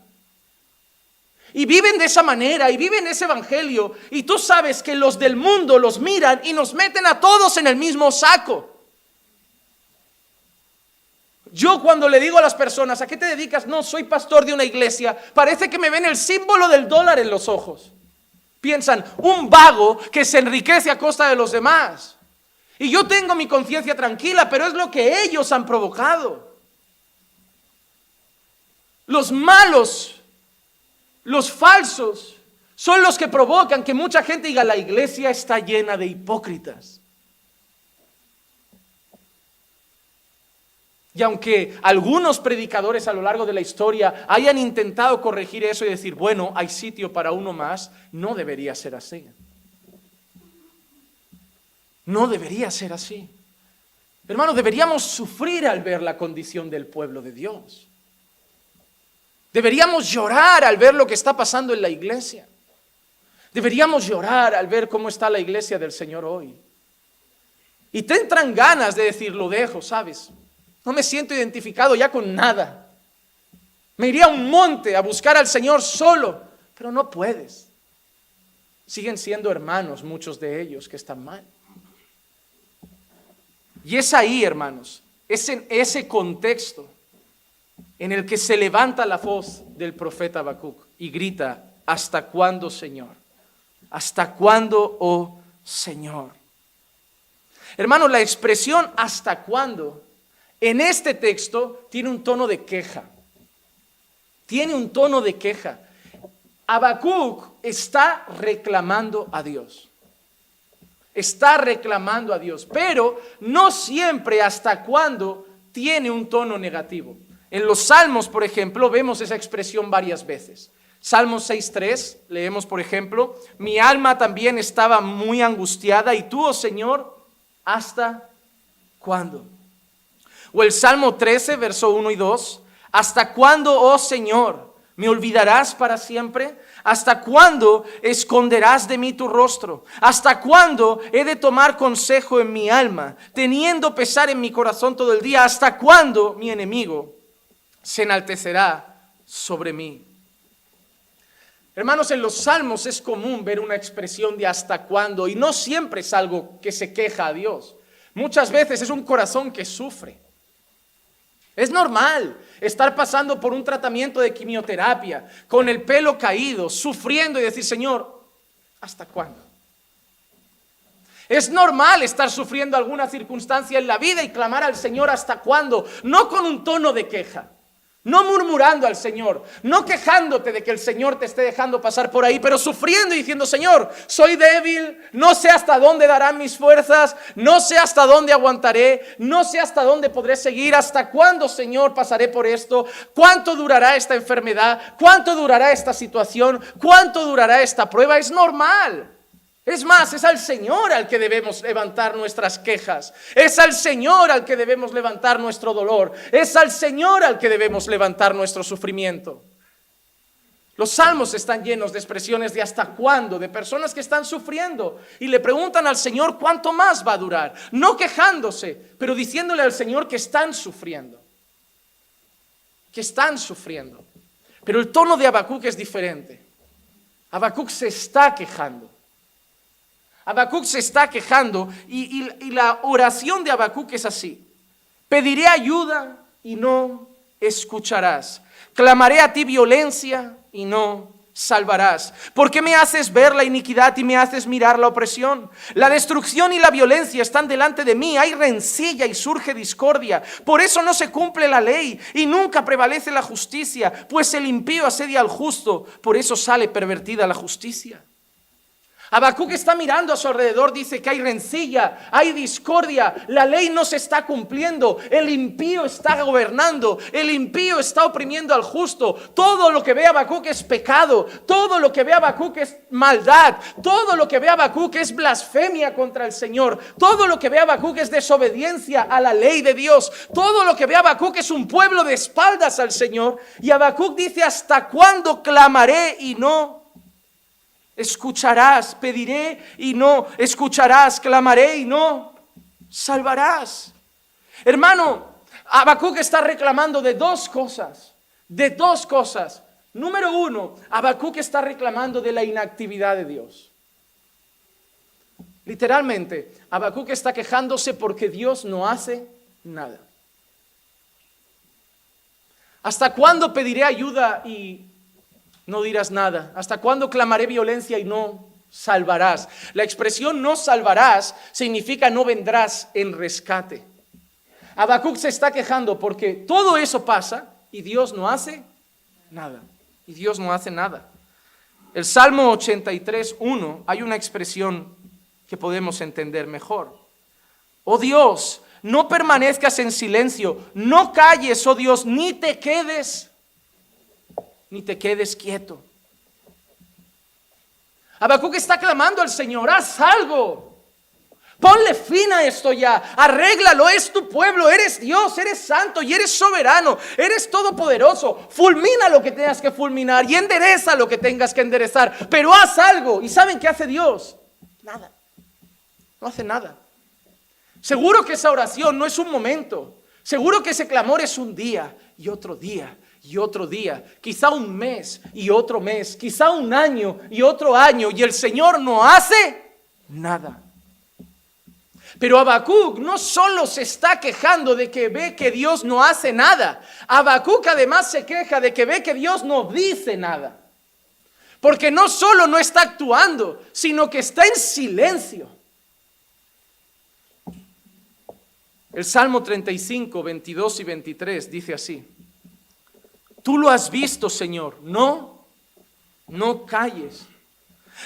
Y viven de esa manera y viven ese evangelio y tú sabes que los del mundo los miran y nos meten a todos en el mismo saco. Yo cuando le digo a las personas, ¿a qué te dedicas? No, soy pastor de una iglesia. Parece que me ven el símbolo del dólar en los ojos. Piensan, un vago que se enriquece a costa de los demás. Y yo tengo mi conciencia tranquila, pero es lo que ellos han provocado. Los malos, los falsos, son los que provocan que mucha gente diga: la iglesia está llena de hipócritas. Y aunque algunos predicadores a lo largo de la historia hayan intentado corregir eso y decir: bueno, hay sitio para uno más, no debería ser así. No debería ser así. Hermanos, deberíamos sufrir al ver la condición del pueblo de Dios. Deberíamos llorar al ver lo que está pasando en la iglesia. Deberíamos llorar al ver cómo está la iglesia del Señor hoy. Y te entran ganas de decir: lo dejo, ¿sabes? No me siento identificado ya con nada. Me iría a un monte a buscar al Señor solo, pero no puedes. Siguen siendo hermanos muchos de ellos que están mal. Y es ahí, hermanos, es en ese contexto en el que se levanta la voz del profeta Habacuc y grita: ¿hasta cuándo, Señor? ¿Hasta cuándo, oh Señor? Hermanos, la expresión ¿hasta cuándo? En este texto tiene un tono de queja. Tiene un tono de queja. Habacuc está reclamando a Dios. Está reclamando a Dios, pero no siempre hasta cuándo tiene un tono negativo. En los Salmos, por ejemplo, vemos esa expresión varias veces. Salmos 6:3, leemos, por ejemplo: mi alma también estaba muy angustiada, y tú, oh Señor, ¿hasta cuándo? O el Salmo 13, verso 1 y 2, ¿hasta cuándo, oh Señor, me olvidarás para siempre? ¿Hasta cuándo esconderás de mí tu rostro? ¿Hasta cuándo he de tomar consejo en mi alma, teniendo pesar en mi corazón todo el día? ¿Hasta cuándo mi enemigo se enaltecerá sobre mí? Hermanos, en los Salmos es común ver una expresión de hasta cuándo, y no siempre es algo que se queja a Dios. Muchas veces es un corazón que sufre. Es normal estar pasando por un tratamiento de quimioterapia, con el pelo caído, sufriendo y decir: Señor, ¿hasta cuándo? Es normal estar sufriendo alguna circunstancia en la vida y clamar al Señor: ¿hasta cuándo? No con un tono de queja, no murmurando al Señor, no quejándote de que el Señor te esté dejando pasar por ahí, pero sufriendo y diciendo: Señor, soy débil, no sé hasta dónde darán mis fuerzas, no sé hasta dónde aguantaré, no sé hasta dónde podré seguir, ¿hasta cuándo, Señor, pasaré por esto? ¿Cuánto durará esta enfermedad? ¿Cuánto durará esta situación? ¿Cuánto durará esta prueba? Es normal. Es más, es al Señor al que debemos levantar nuestras quejas. Es al Señor al que debemos levantar nuestro dolor. Es al Señor al que debemos levantar nuestro sufrimiento. Los salmos están llenos de expresiones de hasta cuándo, de personas que están sufriendo y le preguntan al Señor cuánto más va a durar. No quejándose, pero diciéndole al Señor que están sufriendo. Que están sufriendo. Pero el tono de Habacuc es diferente. Habacuc se está quejando. Habacuc se está quejando y la oración de Habacuc es así: pediré ayuda y no escucharás, clamaré a ti violencia y no salvarás. ¿Por qué me haces ver la iniquidad y me haces mirar la opresión? La destrucción y la violencia están delante de mí, hay rencilla y surge discordia. Por eso no se cumple la ley y nunca prevalece la justicia, pues el impío asedia al justo, por eso sale pervertida la justicia. Habacuc está mirando a su alrededor, dice que hay rencilla, hay discordia, la ley no se está cumpliendo, el impío está gobernando, el impío está oprimiendo al justo. Todo lo que ve Habacuc es pecado, todo lo que ve Habacuc es maldad, todo lo que ve Habacuc es blasfemia contra el Señor, todo lo que ve Habacuc es desobediencia a la ley de Dios, todo lo que ve Habacuc es un pueblo de espaldas al Señor. Y Habacuc dice: ¿hasta cuándo clamaré y no escucharás? Pediré y no escucharás, clamaré y no salvarás. Hermano, Habacuc está reclamando de dos cosas. Número uno, Habacuc está reclamando de la inactividad de Dios. Literalmente, Habacuc está quejándose porque Dios no hace nada. ¿Hasta cuándo pediré ayuda y no dirás nada? ¿Hasta cuándo clamaré violencia y no salvarás? La expresión no salvarás significa no vendrás en rescate. Habacuc se está quejando porque todo eso pasa y Dios no hace nada. Y Dios no hace nada. El Salmo 83:1 hay una expresión que podemos entender mejor. Oh Dios, no permanezcas en silencio, no calles, oh Dios, ni te quedes quieto. Habacuc está clamando al Señor, haz algo. Ponle fin a esto ya, arréglalo, es tu pueblo, eres Dios, eres santo y eres soberano, eres todopoderoso. Fulmina lo que tengas que fulminar y endereza lo que tengas que enderezar, pero haz algo. ¿Y saben qué hace Dios? Nada, no hace nada. Seguro que esa oración no es un momento, seguro que ese clamor es un día y otro día y otro día, quizá un mes y otro mes, quizá un año y otro año, y el Señor no hace nada. Pero Habacuc no solo se está quejando de que ve que Dios no hace nada. Habacuc además se queja de que ve que Dios no dice nada. Porque no solo no está actuando, sino que está en silencio. El Salmo 35, 22 y 23 dice así: Tú lo has visto, Señor, no calles.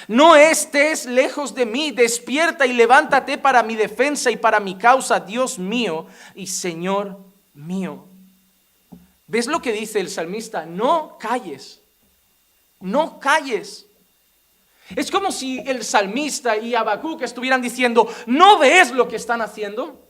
No estés lejos de mí, despierta y levántate para mi defensa y para mi causa, Dios mío y Señor mío. ¿Ves lo que dice el salmista? No calles, no calles. Es como si el salmista y Habacuc estuvieran diciendo, ¿no ves lo que están haciendo?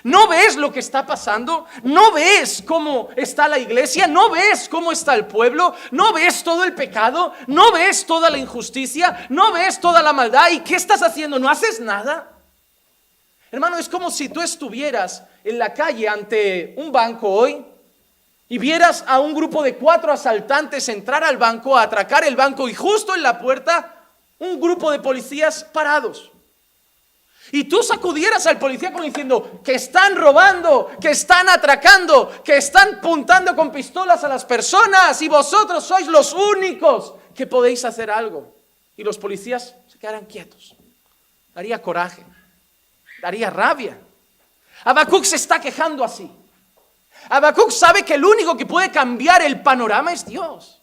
¿No ves lo que está pasando? ¿No ves cómo está la iglesia? ¿No ves cómo está el pueblo? ¿No ves todo el pecado? ¿No ves toda la injusticia? ¿No ves toda la maldad? ¿Y qué estás haciendo? ¿No haces nada? Hermano, es como si tú estuvieras en la calle ante un banco hoy y vieras a un grupo de 4 asaltantes entrar al banco, a atracar el banco, y justo en la puerta un grupo de policías parados. Y tú sacudieras al policía como diciendo que están robando, que están atracando, que están apuntando con pistolas a las personas y vosotros sois los únicos que podéis hacer algo. Y los policías se quedaran quietos. Daría coraje, daría rabia. Habacuc se está quejando así. Habacuc sabe que el único que puede cambiar el panorama es Dios.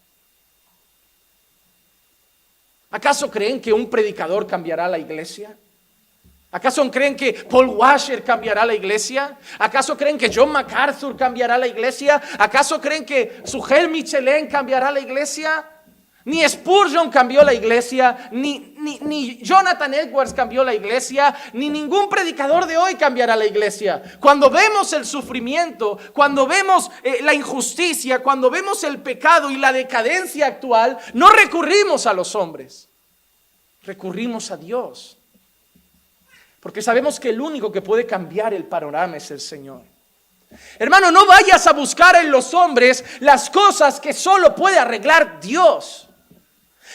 ¿Acaso creen que un predicador cambiará la iglesia? ¿Acaso creen que Paul Washer cambiará la iglesia? ¿Acaso creen que John MacArthur cambiará la iglesia? ¿Acaso creen que Sugel Michelin cambiará la iglesia? Ni Spurgeon cambió la iglesia, ni Jonathan Edwards cambió la iglesia, ni ningún predicador de hoy cambiará la iglesia. Cuando vemos el sufrimiento, cuando vemos la injusticia, cuando vemos el pecado y la decadencia actual, no recurrimos a los hombres, recurrimos a Dios. Porque sabemos que el único que puede cambiar el panorama es el Señor. Hermano, no vayas a buscar en los hombres las cosas que solo puede arreglar Dios.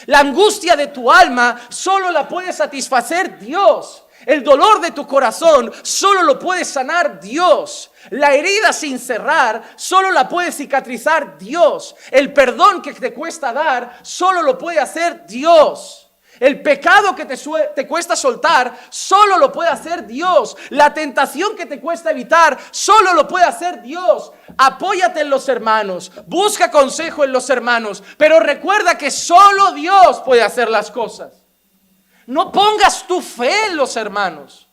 La angustia de tu alma solo la puede satisfacer Dios. El dolor de tu corazón solo lo puede sanar Dios. La herida sin cerrar solo la puede cicatrizar Dios. El perdón que te cuesta dar solo lo puede hacer Dios. El pecado que te cuesta soltar, solo lo puede hacer Dios. La tentación que te cuesta evitar, solo lo puede hacer Dios. Apóyate en los hermanos, busca consejo en los hermanos, pero recuerda que solo Dios puede hacer las cosas. No pongas tu fe en los hermanos.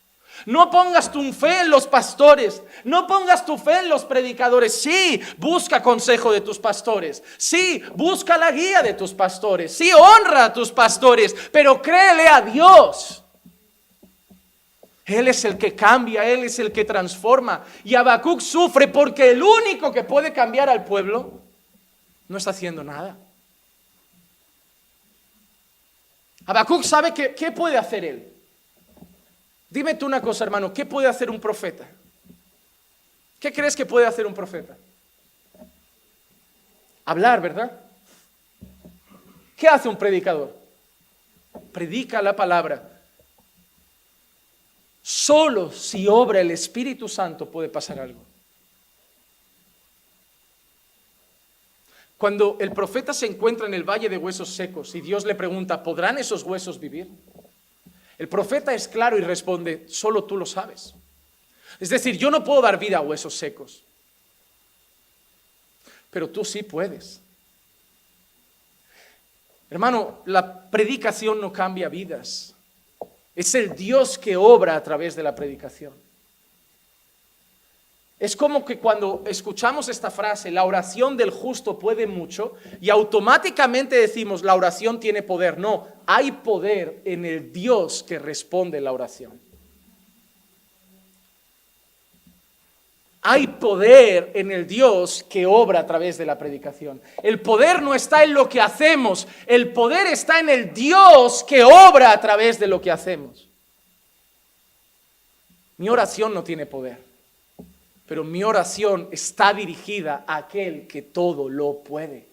No pongas tu fe en los pastores, no pongas tu fe en los predicadores. Sí, busca consejo de tus pastores. Sí, busca la guía de tus pastores. Sí, honra a tus pastores, pero créele a Dios. Él es el que cambia, Él es el que transforma. Y Habacuc sufre porque el único que puede cambiar al pueblo no está haciendo nada. Habacuc sabe que, ¿qué puede hacer él? Dime tú una cosa, hermano, ¿qué puede hacer un profeta? ¿Qué crees que puede hacer un profeta? Hablar, ¿verdad? ¿Qué hace un predicador? Predica la palabra. Solo si obra el Espíritu Santo puede pasar algo. Cuando el profeta se encuentra en el valle de huesos secos y Dios le pregunta, ¿podrán esos huesos vivir? El profeta es claro y responde, solo tú lo sabes. Es decir, yo no puedo dar vida a huesos secos, pero tú sí puedes. Hermano, la predicación no cambia vidas. Es el Dios que obra a través de la predicación. Es como que cuando escuchamos esta frase, la oración del justo puede mucho, y automáticamente decimos, la oración tiene poder. No, hay poder en el Dios que responde la oración. Hay poder en el Dios que obra a través de la predicación. El poder no está en lo que hacemos, el poder está en el Dios que obra a través de lo que hacemos. Mi oración no tiene poder, pero mi oración está dirigida a aquel que todo lo puede.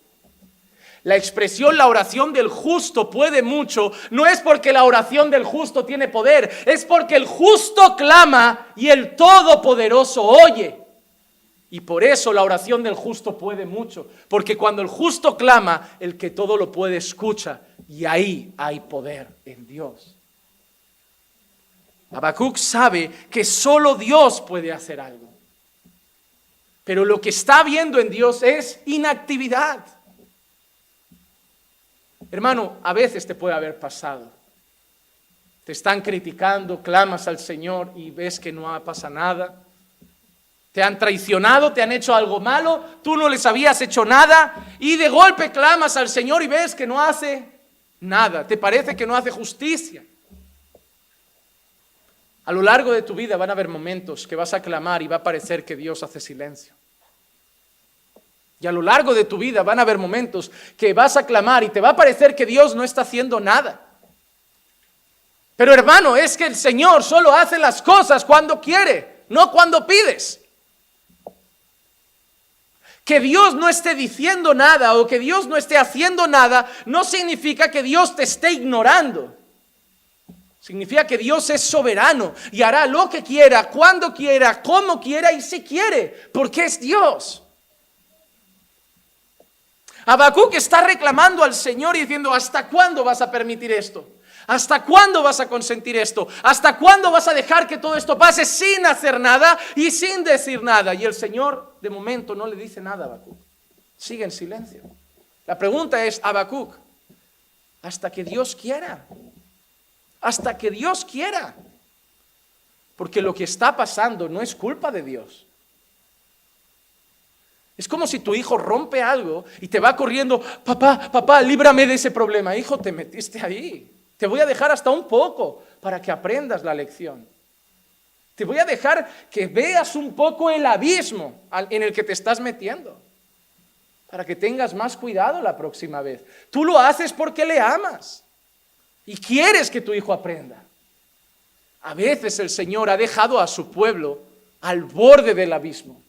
La expresión, la oración del justo puede mucho, no es porque la oración del justo tiene poder, es porque el justo clama y el Todopoderoso oye. Y por eso la oración del justo puede mucho, porque cuando el justo clama, el que todo lo puede escucha, y ahí hay poder en Dios. Habacuc sabe que solo Dios puede hacer algo, pero lo que está viendo en Dios es inactividad. Hermano, a veces te puede haber pasado. Te están criticando, clamas al Señor y ves que no pasa nada. Te han traicionado, te han hecho algo malo, tú no les habías hecho nada y de golpe clamas al Señor y ves que no hace nada. Te parece que no hace justicia. A lo largo de tu vida van a haber momentos que vas a clamar y va a parecer que Dios hace silencio. Y a lo largo de tu vida van a haber momentos que vas a clamar y te va a parecer que Dios no está haciendo nada. Pero hermano, es que el Señor solo hace las cosas cuando quiere, no cuando pides. Que Dios no esté diciendo nada o que Dios no esté haciendo nada no significa que Dios te esté ignorando. Significa que Dios es soberano y hará lo que quiera, cuando quiera, como quiera y si quiere, porque es Dios. Habacuc está reclamando al Señor y diciendo, ¿hasta cuándo vas a permitir esto? ¿Hasta cuándo vas a consentir esto? ¿Hasta cuándo vas a dejar que todo esto pase sin hacer nada y sin decir nada? Y el Señor de momento no le dice nada a Habacuc. Sigue en silencio. La pregunta es, Habacuc, hasta que Dios quiera. Hasta que Dios quiera. Porque lo que está pasando no es culpa de Dios. Es como si tu hijo rompe algo y te va corriendo, papá, líbrame de ese problema. Hijo, te metiste ahí. Te voy a dejar hasta un poco para que aprendas la lección. Te voy a dejar que veas un poco el abismo en el que te estás metiendo, para que tengas más cuidado la próxima vez. Tú lo haces porque le amas y quieres que tu hijo aprenda. A veces el Señor ha dejado a su pueblo al borde del abismo,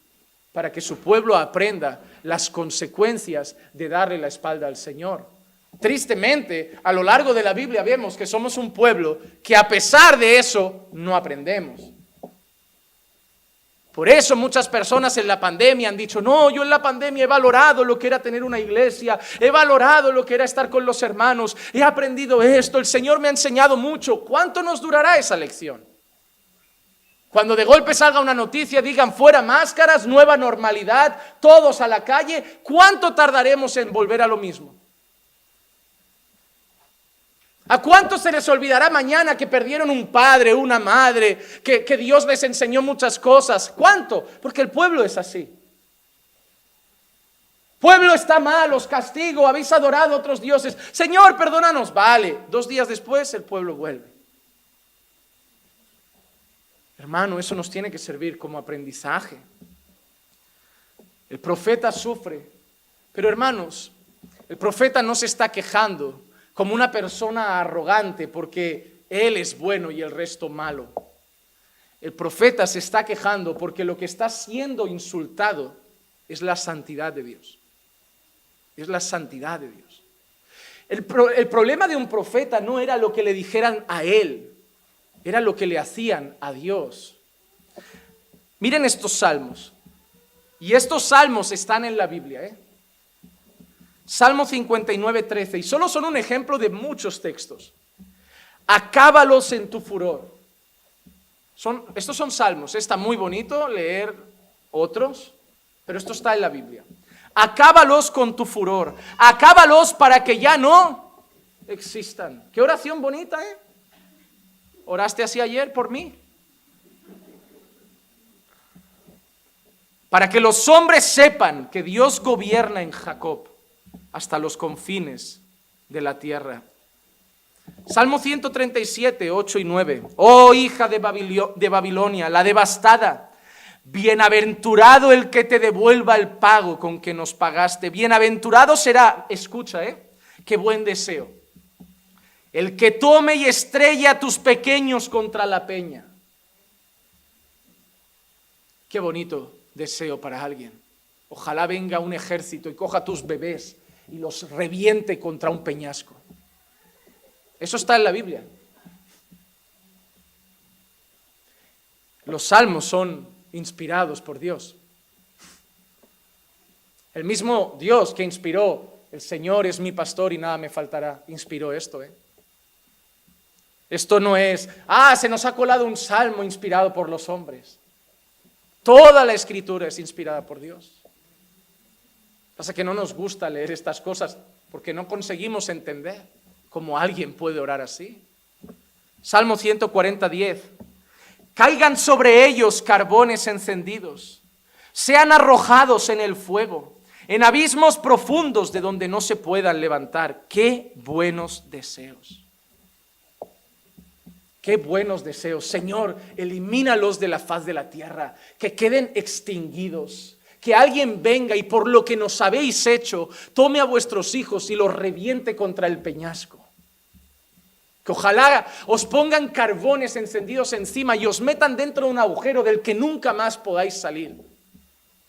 para que su pueblo aprenda las consecuencias de darle la espalda al Señor. Tristemente, a lo largo de la Biblia vemos que somos un pueblo que a pesar de eso no aprendemos. Por eso muchas personas en la pandemia han dicho, no, yo en la pandemia he valorado lo que era tener una iglesia, he valorado lo que era estar con los hermanos, he aprendido esto, el Señor me ha enseñado mucho. ¿Cuánto nos durará esa lección? Cuando de golpe salga una noticia, digan fuera máscaras, nueva normalidad, todos a la calle, ¿cuánto tardaremos en volver a lo mismo? ¿A cuántos se les olvidará mañana que perdieron un padre, una madre, que Dios les enseñó muchas cosas? ¿Cuánto? Porque el pueblo es así. Pueblo está mal, os castigo, habéis adorado a otros dioses. Señor, perdónanos. Vale, 2 días después el pueblo vuelve. Hermano, eso nos tiene que servir como aprendizaje. El profeta sufre, pero hermanos, el profeta no se está quejando como una persona arrogante porque él es bueno y el resto malo. El profeta se está quejando porque lo que está siendo insultado es la santidad de Dios. Es la santidad de Dios. El problema de un profeta no era lo que le dijeran a él, era lo que le hacían a Dios. Miren estos salmos. Y estos salmos están en la Biblia, Salmo 59:13. Y solo son un ejemplo de muchos textos. Acábalos en tu furor. Estos son salmos. Está muy bonito leer otros, pero esto está en la Biblia. Acábalos con tu furor. Acábalos para que ya no existan. Qué oración bonita, ¿eh? ¿Oraste así ayer por mí? Para que los hombres sepan que Dios gobierna en Jacob hasta los confines de la tierra. Salmo 137, 8 y 9. Oh hija de Babilonia, la devastada, bienaventurado el que te devuelva el pago con que nos pagaste. Bienaventurado será, escucha, qué buen deseo, el que tome y estrelle a tus pequeños contra la peña. Qué bonito deseo para alguien. Ojalá venga un ejército y coja a tus bebés y los reviente contra un peñasco. Eso está en la Biblia. Los salmos son inspirados por Dios. El mismo Dios que inspiró "El Señor es mi pastor y nada me faltará", inspiró esto. Esto no es, se nos ha colado un salmo inspirado por los hombres. Toda la Escritura es inspirada por Dios. Pasa que no nos gusta leer estas cosas porque no conseguimos entender cómo alguien puede orar así. Salmo 140, 10. Caigan sobre ellos carbones encendidos, sean arrojados en el fuego, en abismos profundos de donde no se puedan levantar. ¡Qué buenos deseos! ¡Qué buenos deseos! Señor, elimínalos de la faz de la tierra, que queden extinguidos. Que alguien venga y por lo que nos habéis hecho, tome a vuestros hijos y los reviente contra el peñasco. Que ojalá os pongan carbones encendidos encima y os metan dentro de un agujero del que nunca más podáis salir.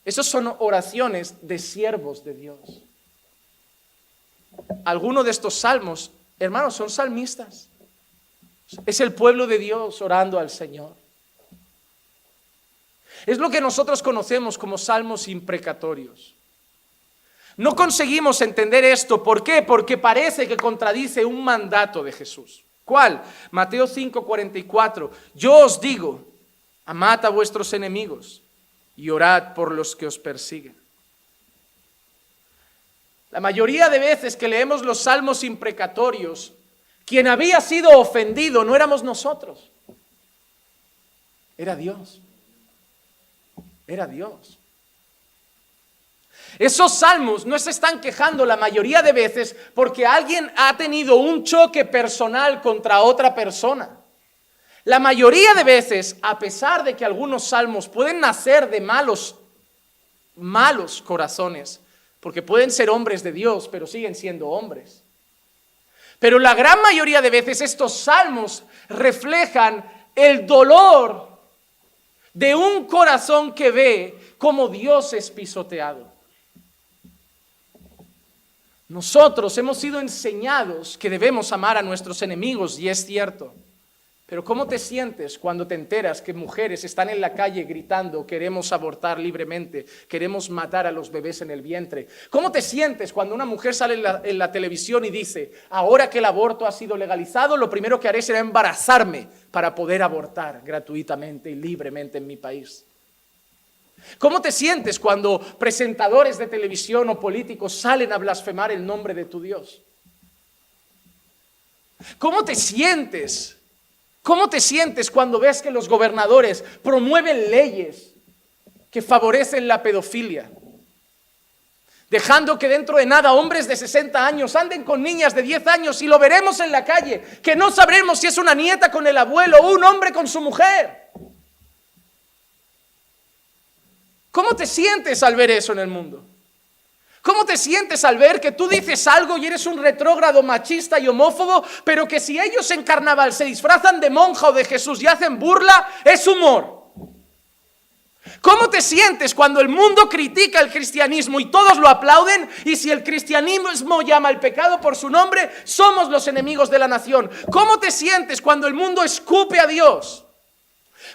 Esas son oraciones de siervos de Dios. Algunos de estos salmos, hermanos, son salmistas. Es el pueblo de Dios orando al Señor. Es lo que nosotros conocemos como salmos imprecatorios. No conseguimos entender esto. ¿Por qué? Porque parece que contradice un mandato de Jesús. ¿Cuál? Mateo 5:44. Yo os digo, amad a vuestros enemigos y orad por los que os persiguen. La mayoría de veces que leemos los salmos imprecatorios, quien había sido ofendido no éramos nosotros, era Dios. Era Dios. Esos salmos no se están quejando la mayoría de veces porque alguien ha tenido un choque personal contra otra persona. La mayoría de veces, a pesar de que algunos salmos pueden nacer de malos corazones, porque pueden ser hombres de Dios, pero siguen siendo hombres. Pero la gran mayoría de veces estos salmos reflejan el dolor de un corazón que ve cómo Dios es pisoteado. Nosotros hemos sido enseñados que debemos amar a nuestros enemigos, y es cierto. Pero ¿cómo te sientes cuando te enteras que mujeres están en la calle gritando queremos abortar libremente, queremos matar a los bebés en el vientre? ¿Cómo te sientes cuando una mujer sale en la televisión y dice, ahora que el aborto ha sido legalizado, lo primero que haré será embarazarme para poder abortar gratuitamente y libremente en mi país? ¿Cómo te sientes cuando presentadores de televisión o políticos salen a blasfemar el nombre de tu Dios? ¿Cómo te sientes? ¿Cómo te sientes cuando ves que los gobernadores promueven leyes que favorecen la pedofilia? Dejando que dentro de nada hombres de 60 años anden con niñas de 10 años y lo veremos en la calle, que no sabremos si es una nieta con el abuelo o un hombre con su mujer. ¿Cómo te sientes al ver eso en el mundo? ¿Cómo te sientes al ver que tú dices algo y eres un retrógrado machista y homófobo, pero que si ellos en carnaval se disfrazan de monja o de Jesús y hacen burla, es humor? ¿Cómo te sientes cuando el mundo critica el cristianismo y todos lo aplauden, y si el cristianismo llama el pecado por su nombre, somos los enemigos de la nación? ¿Cómo te sientes cuando el mundo escupe a Dios?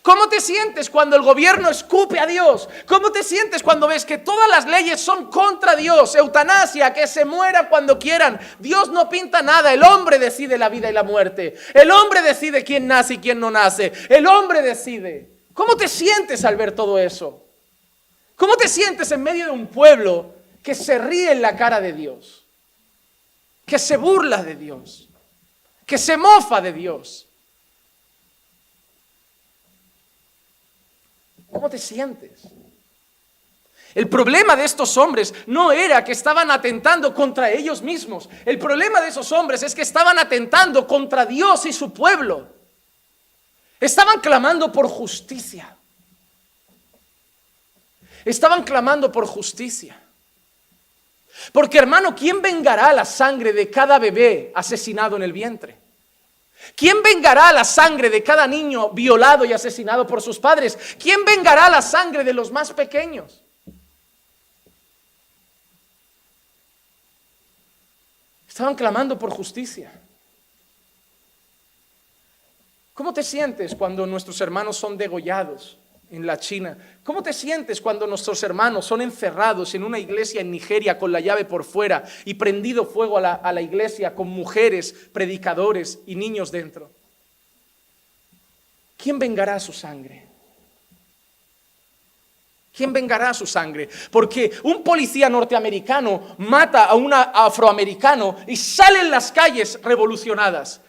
¿Cómo te sientes cuando el gobierno escupe a Dios? ¿Cómo te sientes cuando ves que todas las leyes son contra Dios? Eutanasia, que se muera cuando quieran. Dios no pinta nada, el hombre decide la vida y la muerte. El hombre decide quién nace y quién no nace. El hombre decide. ¿Cómo te sientes al ver todo eso? ¿Cómo te sientes en medio de un pueblo que se ríe en la cara de Dios? Que se burla de Dios. que se mofa de Dios. ¿Cómo te sientes? El problema de estos hombres no era que estaban atentando contra ellos mismos. El problema de esos hombres es que estaban atentando contra Dios y su pueblo. Estaban clamando por justicia. Estaban clamando por justicia. Porque, hermano, ¿quién vengará la sangre de cada bebé asesinado en el vientre? ¿Quién vengará la sangre de cada niño violado y asesinado por sus padres? ¿Quién vengará la sangre de los más pequeños? Estaban clamando por justicia. ¿Cómo te sientes cuando nuestros hermanos son degollados en la China? ¿Cómo te sientes cuando nuestros hermanos son encerrados en una iglesia en Nigeria con la llave por fuera y prendido fuego a la iglesia con mujeres, predicadores y niños dentro? ¿Quién vengará su sangre? ¿Quién vengará su sangre? Porque un policía norteamericano mata a un afroamericano y salen las calles revolucionadas.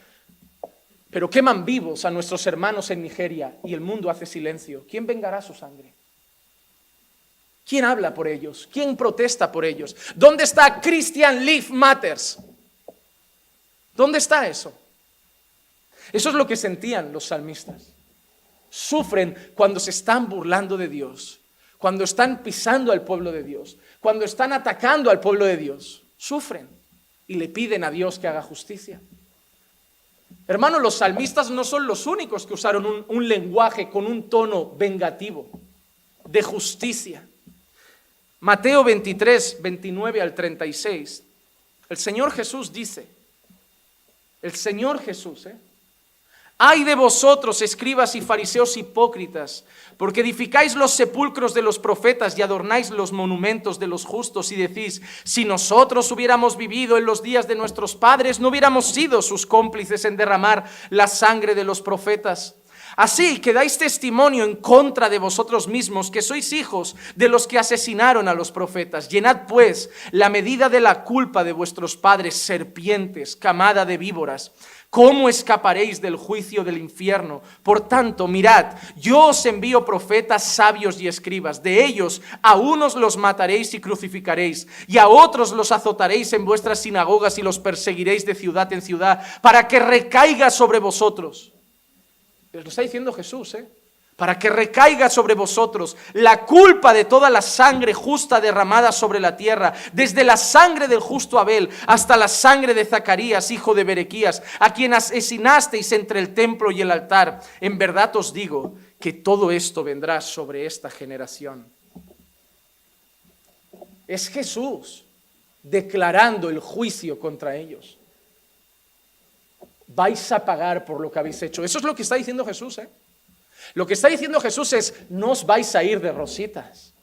Pero queman vivos a nuestros hermanos en Nigeria y el mundo hace silencio. ¿Quién vengará su sangre? ¿Quién habla por ellos? ¿Quién protesta por ellos? ¿Dónde está Christian Life Matters? ¿Dónde está eso? Eso es lo que sentían los salmistas. Sufren cuando se están burlando de Dios, cuando están pisando al pueblo de Dios, cuando están atacando al pueblo de Dios. Sufren y le piden a Dios que haga justicia. Hermanos, los salmistas no son los únicos que usaron un lenguaje con un tono vengativo, de justicia. Mateo 23, 29 al 36, el Señor Jesús dice, ay de vosotros, escribas y fariseos hipócritas, porque edificáis los sepulcros de los profetas y adornáis los monumentos de los justos y decís, si nosotros hubiéramos vivido en los días de nuestros padres, no hubiéramos sido sus cómplices en derramar la sangre de los profetas. Así que dais testimonio en contra de vosotros mismos, que sois hijos de los que asesinaron a los profetas. Llenad pues la medida de la culpa de vuestros padres, serpientes, camada de víboras. ¿Cómo escaparéis del juicio del infierno? Por tanto, mirad, yo os envío profetas, sabios y escribas. De ellos a unos los mataréis y crucificaréis, y a otros los azotaréis en vuestras sinagogas y los perseguiréis de ciudad en ciudad, para que recaiga sobre vosotros. Lo está diciendo Jesús, para que recaiga sobre vosotros la culpa de toda la sangre justa derramada sobre la tierra, desde la sangre del justo Abel hasta la sangre de Zacarías, hijo de Berequías, a quien asesinasteis entre el templo y el altar. En verdad os digo que todo esto vendrá sobre esta generación. Es Jesús declarando el juicio contra ellos. Vais a pagar por lo que habéis hecho. Eso es lo que está diciendo Jesús, Lo que está diciendo Jesús es, no os vais a ir de rositas.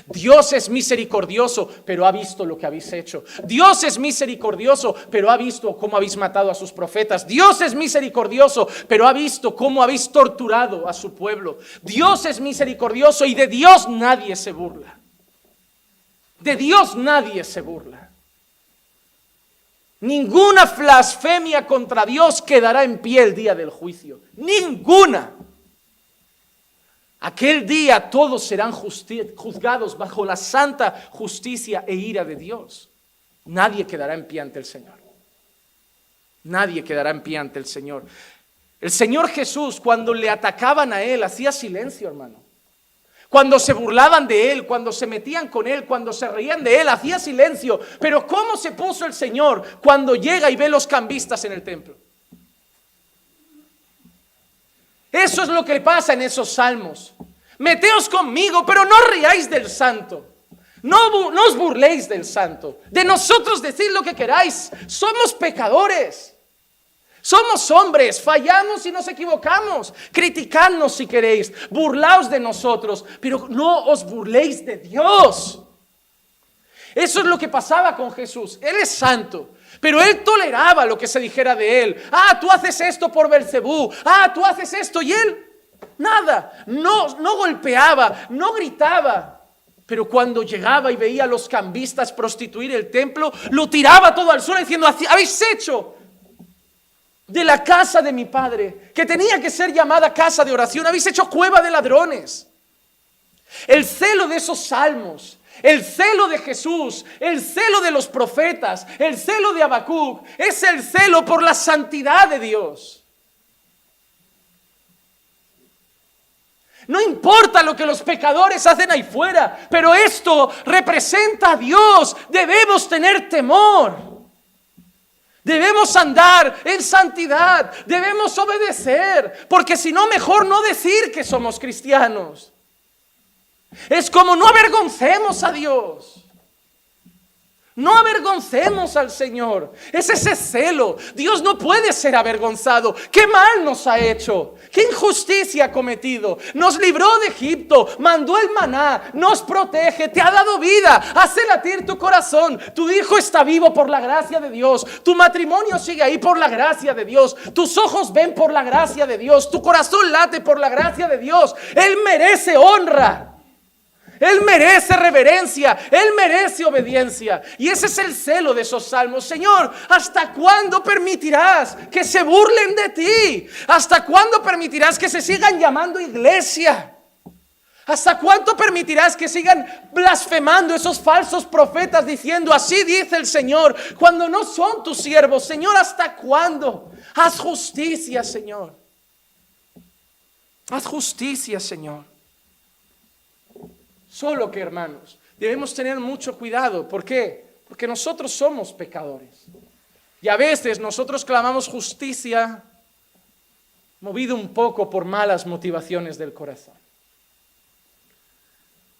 Dios es misericordioso, pero ha visto lo que habéis hecho. Dios es misericordioso, pero ha visto cómo habéis matado a sus profetas. Dios es misericordioso, pero ha visto cómo habéis torturado a su pueblo. Dios es misericordioso y de Dios nadie se burla. De Dios nadie se burla. Ninguna blasfemia contra Dios quedará en pie el día del juicio. Ninguna. Aquel día todos serán juzgados bajo la santa justicia e ira de Dios. Nadie quedará en pie ante el Señor. Nadie quedará en pie ante el Señor. El Señor Jesús, cuando le atacaban a Él, hacía silencio, hermano. Cuando se burlaban de Él, cuando se metían con Él, cuando se reían de Él, hacía silencio. Pero ¿cómo se puso el Señor cuando llega y ve los cambistas en el templo? Eso es lo que pasa en esos salmos. Meteos conmigo, pero no riáis del santo. No os burléis del santo. De nosotros decid lo que queráis. Somos pecadores. Somos hombres, fallamos y nos equivocamos. Criticadnos si queréis, burlaos de nosotros, pero no os burléis de Dios. Eso es lo que pasaba con Jesús. Él es santo, pero Él toleraba lo que se dijera de Él. Tú haces esto por Belcebú. Tú haces esto, y Él nada. No golpeaba, no gritaba. Pero cuando llegaba y veía a los cambistas prostituir el templo, lo tiraba todo al suelo diciendo, habéis hecho de la casa de mi padre, que tenía que ser llamada casa de oración, habéis hecho cueva de ladrones. El celo de esos salmos, el celo de Jesús, el celo de los profetas, el celo de Habacuc, es el celo por la santidad de Dios. No importa lo que los pecadores hacen ahí fuera, pero esto representa a Dios. Debemos tener temor. Debemos andar en santidad. Debemos obedecer. Porque si no, mejor no decir que somos cristianos. Es como no avergoncemos a Dios. No avergoncemos al Señor. Es ese celo. Dios no puede ser avergonzado. ¿Qué mal nos ha hecho? ¿Qué injusticia ha cometido? Nos libró de Egipto, mandó el maná, nos protege, te ha dado vida, hace latir tu corazón. Tu hijo está vivo por la gracia de Dios. Tu matrimonio sigue ahí por la gracia de Dios. Tus ojos ven por la gracia de Dios. Tu corazón late por la gracia de Dios. Él merece honra. Él merece reverencia, Él merece obediencia. Y ese es el celo de esos salmos. Señor, ¿hasta cuándo permitirás que se burlen de ti? ¿Hasta cuándo permitirás que se sigan llamando iglesia? ¿Hasta cuánto permitirás que sigan blasfemando esos falsos profetas diciendo así dice el Señor cuando no son tus siervos? Señor, ¿hasta cuándo? Haz justicia, Señor. Haz justicia, Señor. Solo que, hermanos, debemos tener mucho cuidado. ¿Por qué? Porque nosotros somos pecadores. Y a veces nosotros clamamos justicia movido un poco por malas motivaciones del corazón.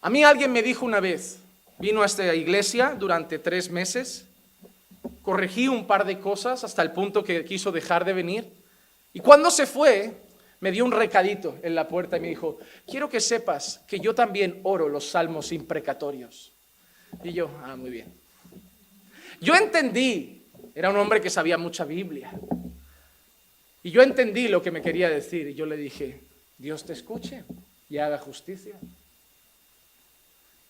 A mí alguien me dijo una vez, vino a esta iglesia durante 3 meses, corregí un par de cosas hasta el punto que quiso dejar de venir. Y cuando se fue, me dio un recadito en la puerta y me dijo, quiero que sepas que yo también oro los salmos imprecatorios. Y yo, muy bien. Yo entendí, era un hombre que sabía mucha Biblia. Y yo entendí lo que me quería decir. Y yo le dije, Dios te escuche y haga justicia.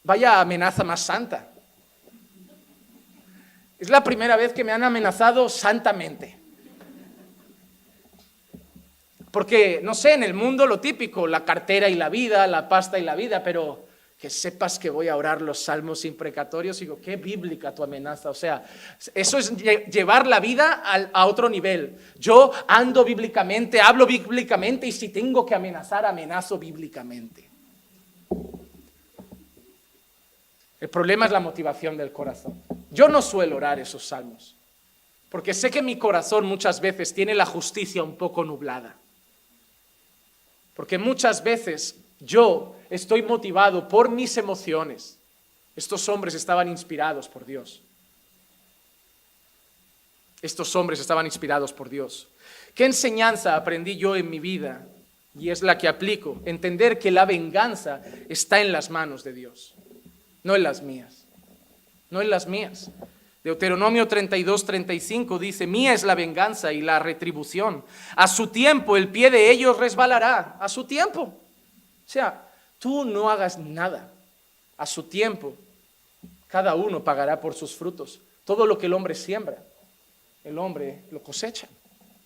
Vaya amenaza más santa. Es la primera vez que me han amenazado santamente. Porque, no sé, en el mundo lo típico, la cartera y la vida, la pasta y la vida, pero que sepas que voy a orar los salmos imprecatorios, digo, qué bíblica tu amenaza. O sea, eso es llevar la vida a otro nivel. Yo ando bíblicamente, hablo bíblicamente y si tengo que amenazar, amenazo bíblicamente. El problema es la motivación del corazón. Yo no suelo orar esos salmos, porque sé que mi corazón muchas veces tiene la justicia un poco nublada. Porque muchas veces yo estoy motivado por mis emociones. Estos hombres estaban inspirados por Dios. Estos hombres estaban inspirados por Dios. ¿Qué enseñanza aprendí yo en mi vida? Y es la que aplico. Entender que la venganza está en las manos de Dios, no en las mías. No en las mías. Deuteronomio 32:35 dice, mía es la venganza y la retribución. A su tiempo el pie de ellos resbalará. A su tiempo. O sea, tú no hagas nada. A su tiempo, cada uno pagará por sus frutos. Todo lo que el hombre siembra, el hombre lo cosecha.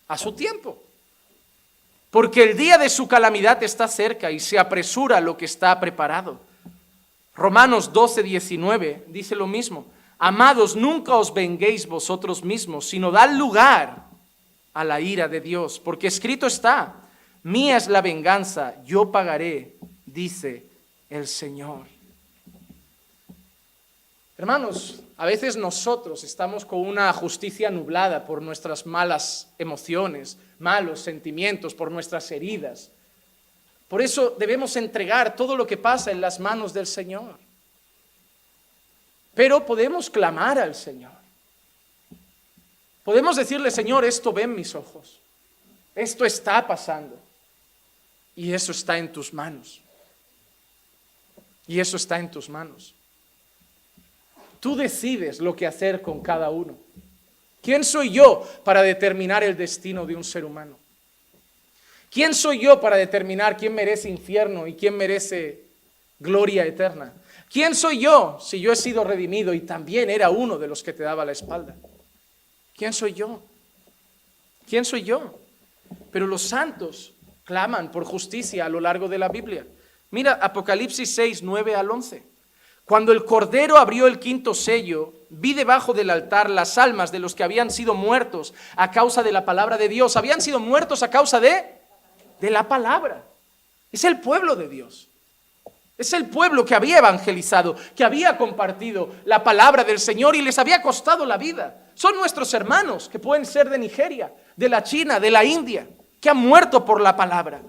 A su tiempo. Porque el día de su calamidad está cerca y se apresura lo que está preparado. Romanos 12:19 dice lo mismo. Amados, nunca os venguéis vosotros mismos, sino dad lugar a la ira de Dios, porque escrito está, mía es la venganza, yo pagaré, dice el Señor. Hermanos, a veces nosotros estamos con una justicia nublada por nuestras malas emociones, malos sentimientos, por nuestras heridas. Por eso debemos entregar todo lo que pasa en las manos del Señor. Pero podemos clamar al Señor. Podemos decirle, Señor, esto ven mis ojos. Esto está pasando. Y eso está en tus manos. Y eso está en tus manos. Tú decides lo que hacer con cada uno. ¿Quién soy yo para determinar el destino de un ser humano? ¿Quién soy yo para determinar quién merece infierno y quién merece gloria eterna? ¿Quién soy yo si yo he sido redimido y también era uno de los que te daba la espalda? ¿Quién soy yo? ¿Quién soy yo? Pero los santos claman por justicia a lo largo de la Biblia. Mira Apocalipsis 6, 9 al 11. Cuando el Cordero abrió el quinto sello, vi debajo del altar las almas de los que habían sido muertos a causa de la palabra de Dios. Habían sido muertos a causa de la palabra. Es el pueblo de Dios. Es el pueblo que había evangelizado, que había compartido la palabra del Señor y les había costado la vida. Son nuestros hermanos que pueden ser de Nigeria, de la China, de la India, que han muerto por la palabra.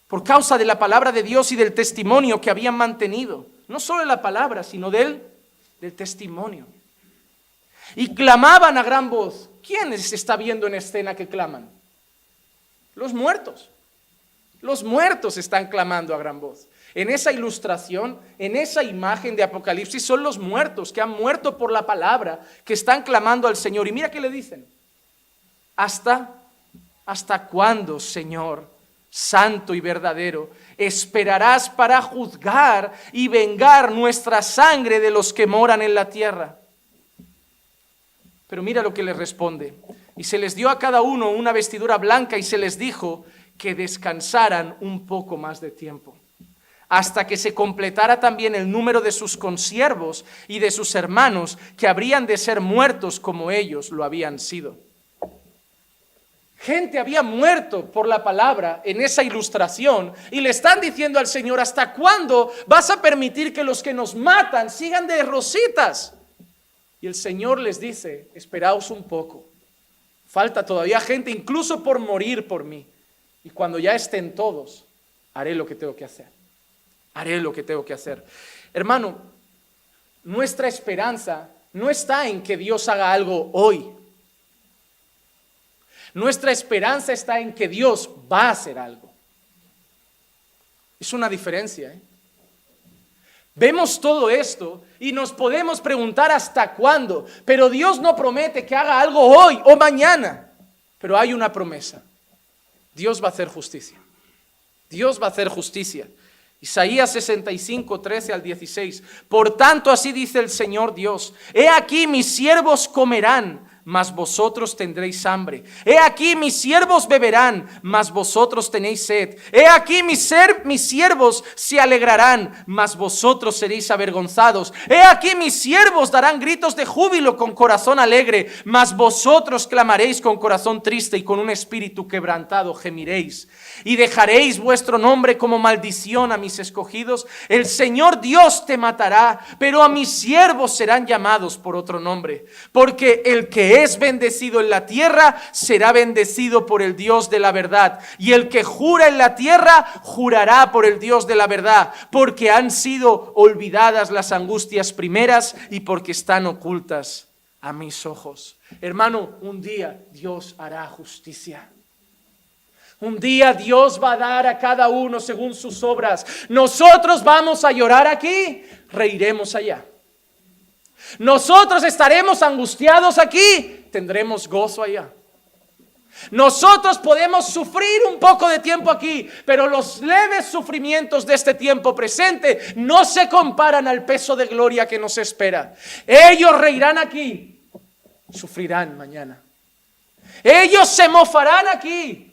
Por causa de la palabra de Dios y del testimonio que habían mantenido. No solo de la palabra, sino del testimonio. Y clamaban a gran voz. ¿Quién se está viendo en escena que claman? Los muertos. Los muertos están clamando a gran voz. En esa ilustración, en esa imagen de Apocalipsis, son los muertos que han muerto por la palabra, que están clamando al Señor. Y mira qué le dicen. ¿Hasta cuándo, Señor, santo y verdadero, esperarás para juzgar y vengar nuestra sangre de los que moran en la tierra? Pero mira lo que les responde. Y se les dio a cada uno una vestidura blanca y se les dijo que descansaran un poco más de tiempo, hasta que se completara también el número de sus consiervos y de sus hermanos, que habrían de ser muertos como ellos lo habían sido. Gente había muerto por la palabra en esa ilustración y le están diciendo al Señor, ¿hasta cuándo vas a permitir que los que nos matan sigan de rositas? Y el Señor les dice, esperaos un poco, falta todavía gente incluso por morir por mí, y cuando ya estén todos, haré lo que tengo que hacer. Haré lo que tengo que hacer. Hermano, nuestra esperanza no está en que Dios haga algo hoy. Nuestra esperanza está en que Dios va a hacer algo. Es una diferencia, ¿eh? Vemos todo esto y nos podemos preguntar hasta cuándo, pero Dios no promete que haga algo hoy o mañana, pero hay una promesa. Dios va a hacer justicia. Dios va a hacer justicia. Isaías 65, 13 al 16. Por tanto, así dice el Señor Dios: he aquí mis siervos comerán, mas vosotros tendréis hambre. He aquí mis siervos beberán, mas vosotros tenéis sed. He aquí mis siervos se alegrarán, mas vosotros seréis avergonzados. He aquí mis siervos darán gritos de júbilo con corazón alegre, mas vosotros clamaréis con corazón triste y con un espíritu quebrantado gemiréis. Y dejaréis vuestro nombre como maldición a mis escogidos. El Señor Dios te matará, pero a mis siervos serán llamados por otro nombre. Porque el que es bendecido en la tierra será bendecido por el Dios de la verdad. Y el que jura en la tierra jurará por el Dios de la verdad. Porque han sido olvidadas las angustias primeras y porque están ocultas a mis ojos. Hermano, un día Dios hará justicia. Un día Dios va a dar a cada uno según sus obras. Nosotros vamos a llorar aquí, reiremos allá. Nosotros estaremos angustiados aquí, tendremos gozo allá. Nosotros podemos sufrir un poco de tiempo aquí, pero los leves sufrimientos de este tiempo presente no se comparan al peso de gloria que nos espera. Ellos reirán aquí, sufrirán mañana. Ellos se mofarán aquí,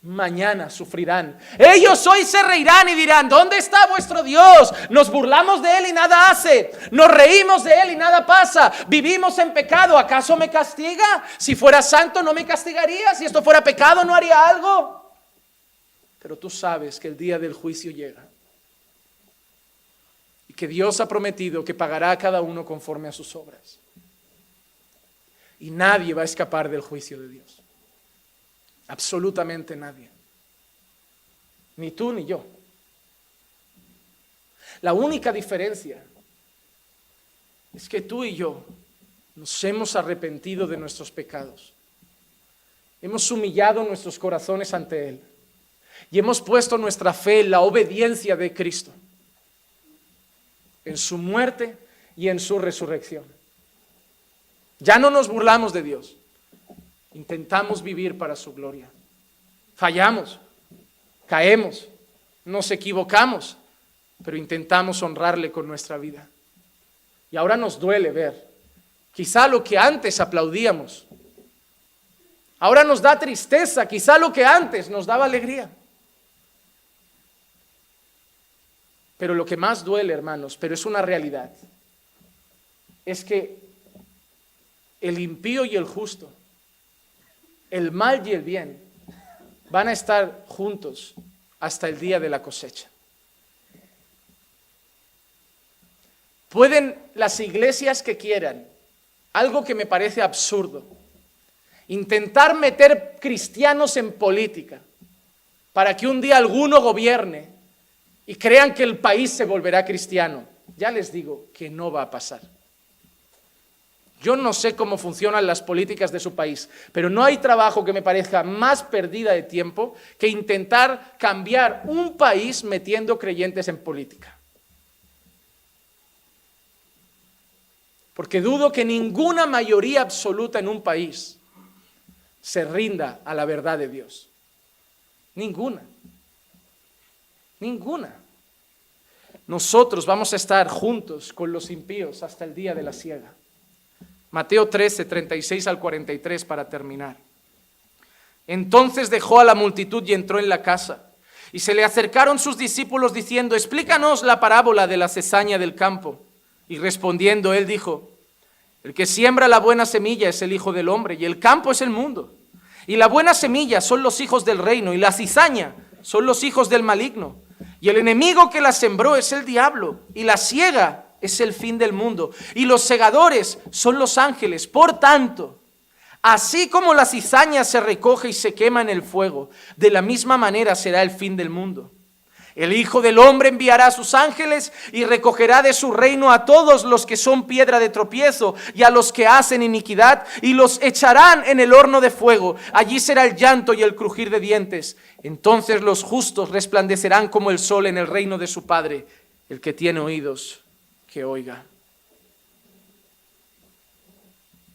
mañana sufrirán. Ellos hoy se reirán y dirán: ¿dónde está vuestro Dios? Nos burlamos de Él y nada hace. Nos reímos de Él y nada pasa. Vivimos en pecado, ¿acaso me castiga? Si fuera santo no me castigaría. Si esto fuera pecado no haría algo. Pero tú sabes que el día del juicio llega y que Dios ha prometido que pagará a cada uno conforme a sus obras. Y nadie va a escapar del juicio de Dios. Absolutamente nadie. Ni tú ni yo. La única diferencia es que tú y yo nos hemos arrepentido de nuestros pecados. Hemos humillado nuestros corazones ante Él. Y hemos puesto nuestra fe en la obediencia de Cristo, en su muerte y en su resurrección. Ya no nos burlamos de Dios. Intentamos vivir para su gloria. Fallamos, caemos, nos equivocamos, pero intentamos honrarle con nuestra vida. Y ahora nos duele ver, quizá lo que antes aplaudíamos, Ahora nos da tristeza, quizá lo que antes nos daba alegría. Pero lo que más duele, hermanos, pero es una realidad, es que el impío y el justo, el mal y el bien, van a estar juntos hasta el día de la cosecha. Pueden las iglesias que quieran, algo que me parece absurdo, intentar meter cristianos en política para que un día alguno gobierne y crean que el país se volverá cristiano. Ya les digo que no va a pasar. Yo no sé cómo funcionan las políticas de su país, pero no hay trabajo que me parezca más pérdida de tiempo que intentar cambiar un país metiendo creyentes en política. Porque dudo que ninguna mayoría absoluta en un país se rinda a la verdad de Dios. Ninguna. Ninguna. Nosotros vamos a estar juntos con los impíos hasta el día de la siega. Mateo 13, 36 al 43 para terminar. Entonces dejó a la multitud y entró en la casa. Y se le acercaron sus discípulos diciendo: explícanos la parábola de la cizaña del campo. Y respondiendo él dijo: el que siembra la buena semilla es el Hijo del Hombre, y el campo es el mundo. Y la buena semilla son los hijos del reino, y la cizaña son los hijos del maligno. Y el enemigo que la sembró es el diablo, y la siega es el fin del mundo, y los segadores son los ángeles. Por tanto, así como la cizaña se recoge y se quema en el fuego, de la misma manera será el fin del mundo. El Hijo del Hombre enviará a sus ángeles y recogerá de su reino a todos los que son piedra de tropiezo y a los que hacen iniquidad, y los echarán en el horno de fuego. Allí será el llanto y el crujir de dientes. Entonces los justos resplandecerán como el sol en el reino de su Padre. El que tiene oídos, que oiga.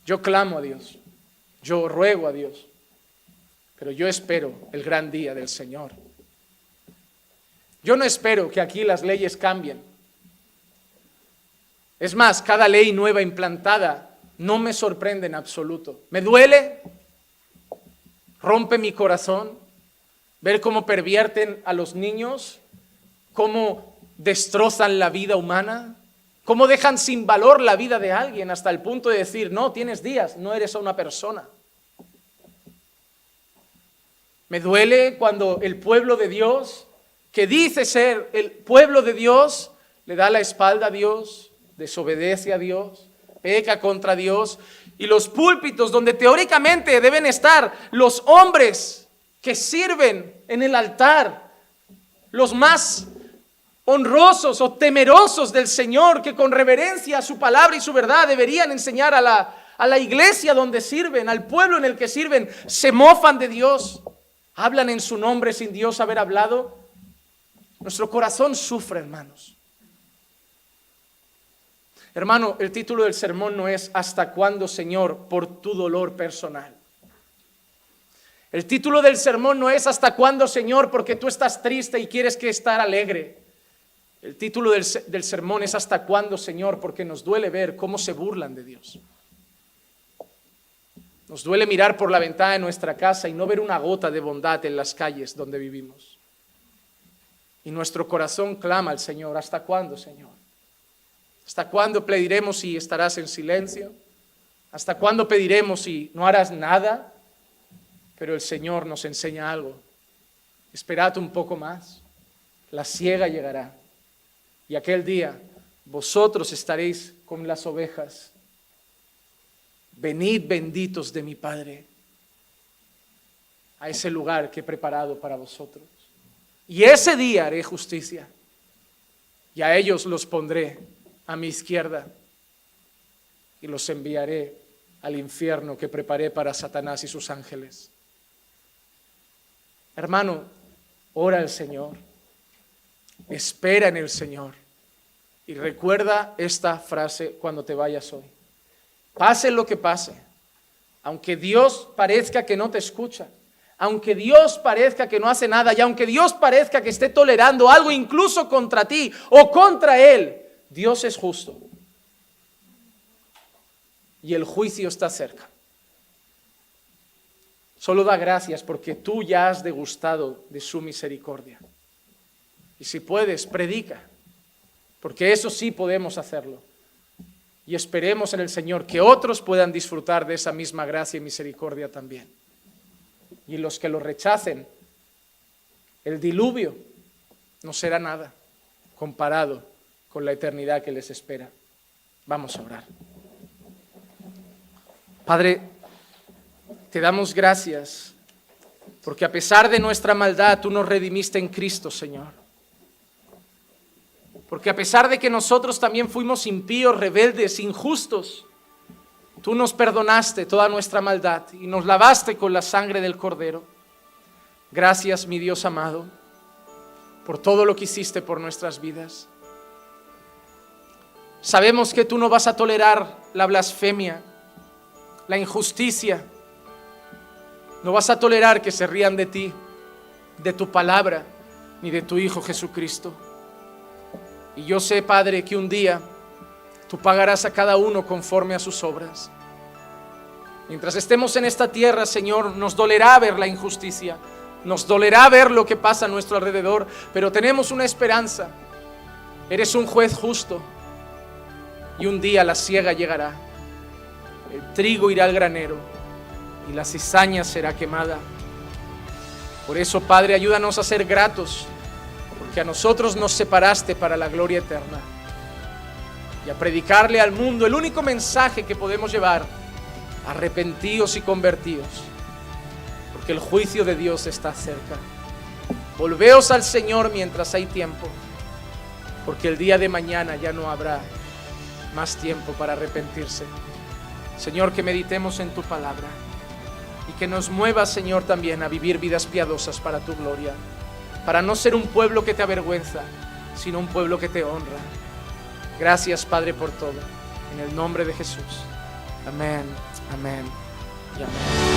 Yo clamo a Dios, yo ruego a Dios, pero yo espero el gran día del Señor. Yo no espero que aquí las leyes cambien. Es más, cada ley nueva implantada no me sorprende en absoluto. Me duele, rompe mi corazón ver cómo pervierten a los niños, cómo destrozan la vida humana, cómo dejan sin valor la vida de alguien hasta el punto de decir: no, tienes días, no eres una persona. Me duele cuando el pueblo de Dios, que dice ser el pueblo de Dios, le da la espalda a Dios, desobedece a Dios, peca contra Dios, y los púlpitos donde teóricamente deben estar los hombres que sirven en el altar, los más honrosos o temerosos del Señor, que con reverencia a su palabra y su verdad deberían enseñar a la iglesia donde sirven, al pueblo en el que sirven, se mofan de Dios, hablan en su nombre sin Dios haber hablado. Nuestro corazón sufre, hermanos. Hermano, el título del sermón no es ¿hasta cuándo, Señor, por tu dolor personal? El título del sermón no es ¿hasta cuándo, Señor, porque tú estás triste y quieres que estar alegre? El título del sermón es ¿hasta cuándo, Señor?, porque nos duele ver cómo se burlan de Dios. Nos duele mirar por la ventana de nuestra casa y no ver una gota de bondad en las calles donde vivimos. Y nuestro corazón clama al Señor: ¿hasta cuándo, Señor? ¿Hasta cuándo pediremos y estarás en silencio? ¿Hasta cuándo pediremos y no harás nada? Pero el Señor nos enseña algo: esperad un poco más, la siega llegará, y aquel día vosotros estaréis con las ovejas. Venid benditos de mi Padre a ese lugar que he preparado para vosotros. Y ese día haré justicia, y a ellos los pondré a mi izquierda, y los enviaré al infierno que preparé para Satanás y sus ángeles. Hermano, ora al Señor, espera en el Señor, y recuerda esta frase cuando te vayas hoy. Pase lo que pase, aunque Dios parezca que no te escucha, aunque Dios parezca que no hace nada, y aunque Dios parezca que esté tolerando algo incluso contra ti o contra Él, Dios es justo. Y el juicio está cerca. Solo da gracias porque tú ya has degustado de su misericordia. Y si puedes, predica, porque eso sí podemos hacerlo. Y esperemos en el Señor que otros puedan disfrutar de esa misma gracia y misericordia también. Y los que lo rechacen, el diluvio no será nada comparado con la eternidad que les espera. Vamos a orar. Padre, te damos gracias porque a pesar de nuestra maldad tú nos redimiste en Cristo, Señor. Porque a pesar de que nosotros también fuimos impíos, rebeldes, injustos, tú nos perdonaste toda nuestra maldad y nos lavaste con la sangre del Cordero. Gracias, mi Dios amado, por todo lo que hiciste por nuestras vidas. Sabemos que tú no vas a tolerar la blasfemia, la injusticia. No vas a tolerar que se rían de ti, de tu palabra, ni de tu Hijo Jesucristo. Y yo sé, Padre, que un día tú pagarás a cada uno conforme a sus obras. Mientras estemos en esta tierra, Señor, nos dolerá ver la injusticia, nos dolerá ver lo que pasa a nuestro alrededor, pero tenemos una esperanza. Eres un juez justo y un día la siega llegará. El trigo irá al granero y la cizaña será quemada. Por eso, Padre, ayúdanos a ser gratos, porque a nosotros nos separaste para la gloria eterna. Y a predicarle al mundo el único mensaje que podemos llevar: arrepentíos y convertíos, porque el juicio de Dios está cerca. Volveos al Señor mientras hay tiempo, porque el día de mañana ya no habrá más tiempo para arrepentirse. Señor, que meditemos en tu palabra y que nos muevas, Señor, también a vivir vidas piadosas para tu gloria, para no ser un pueblo que te avergüenza, sino un pueblo que te honra. Gracias, Padre, por todo. En el nombre de Jesús. Amén, amén y amén.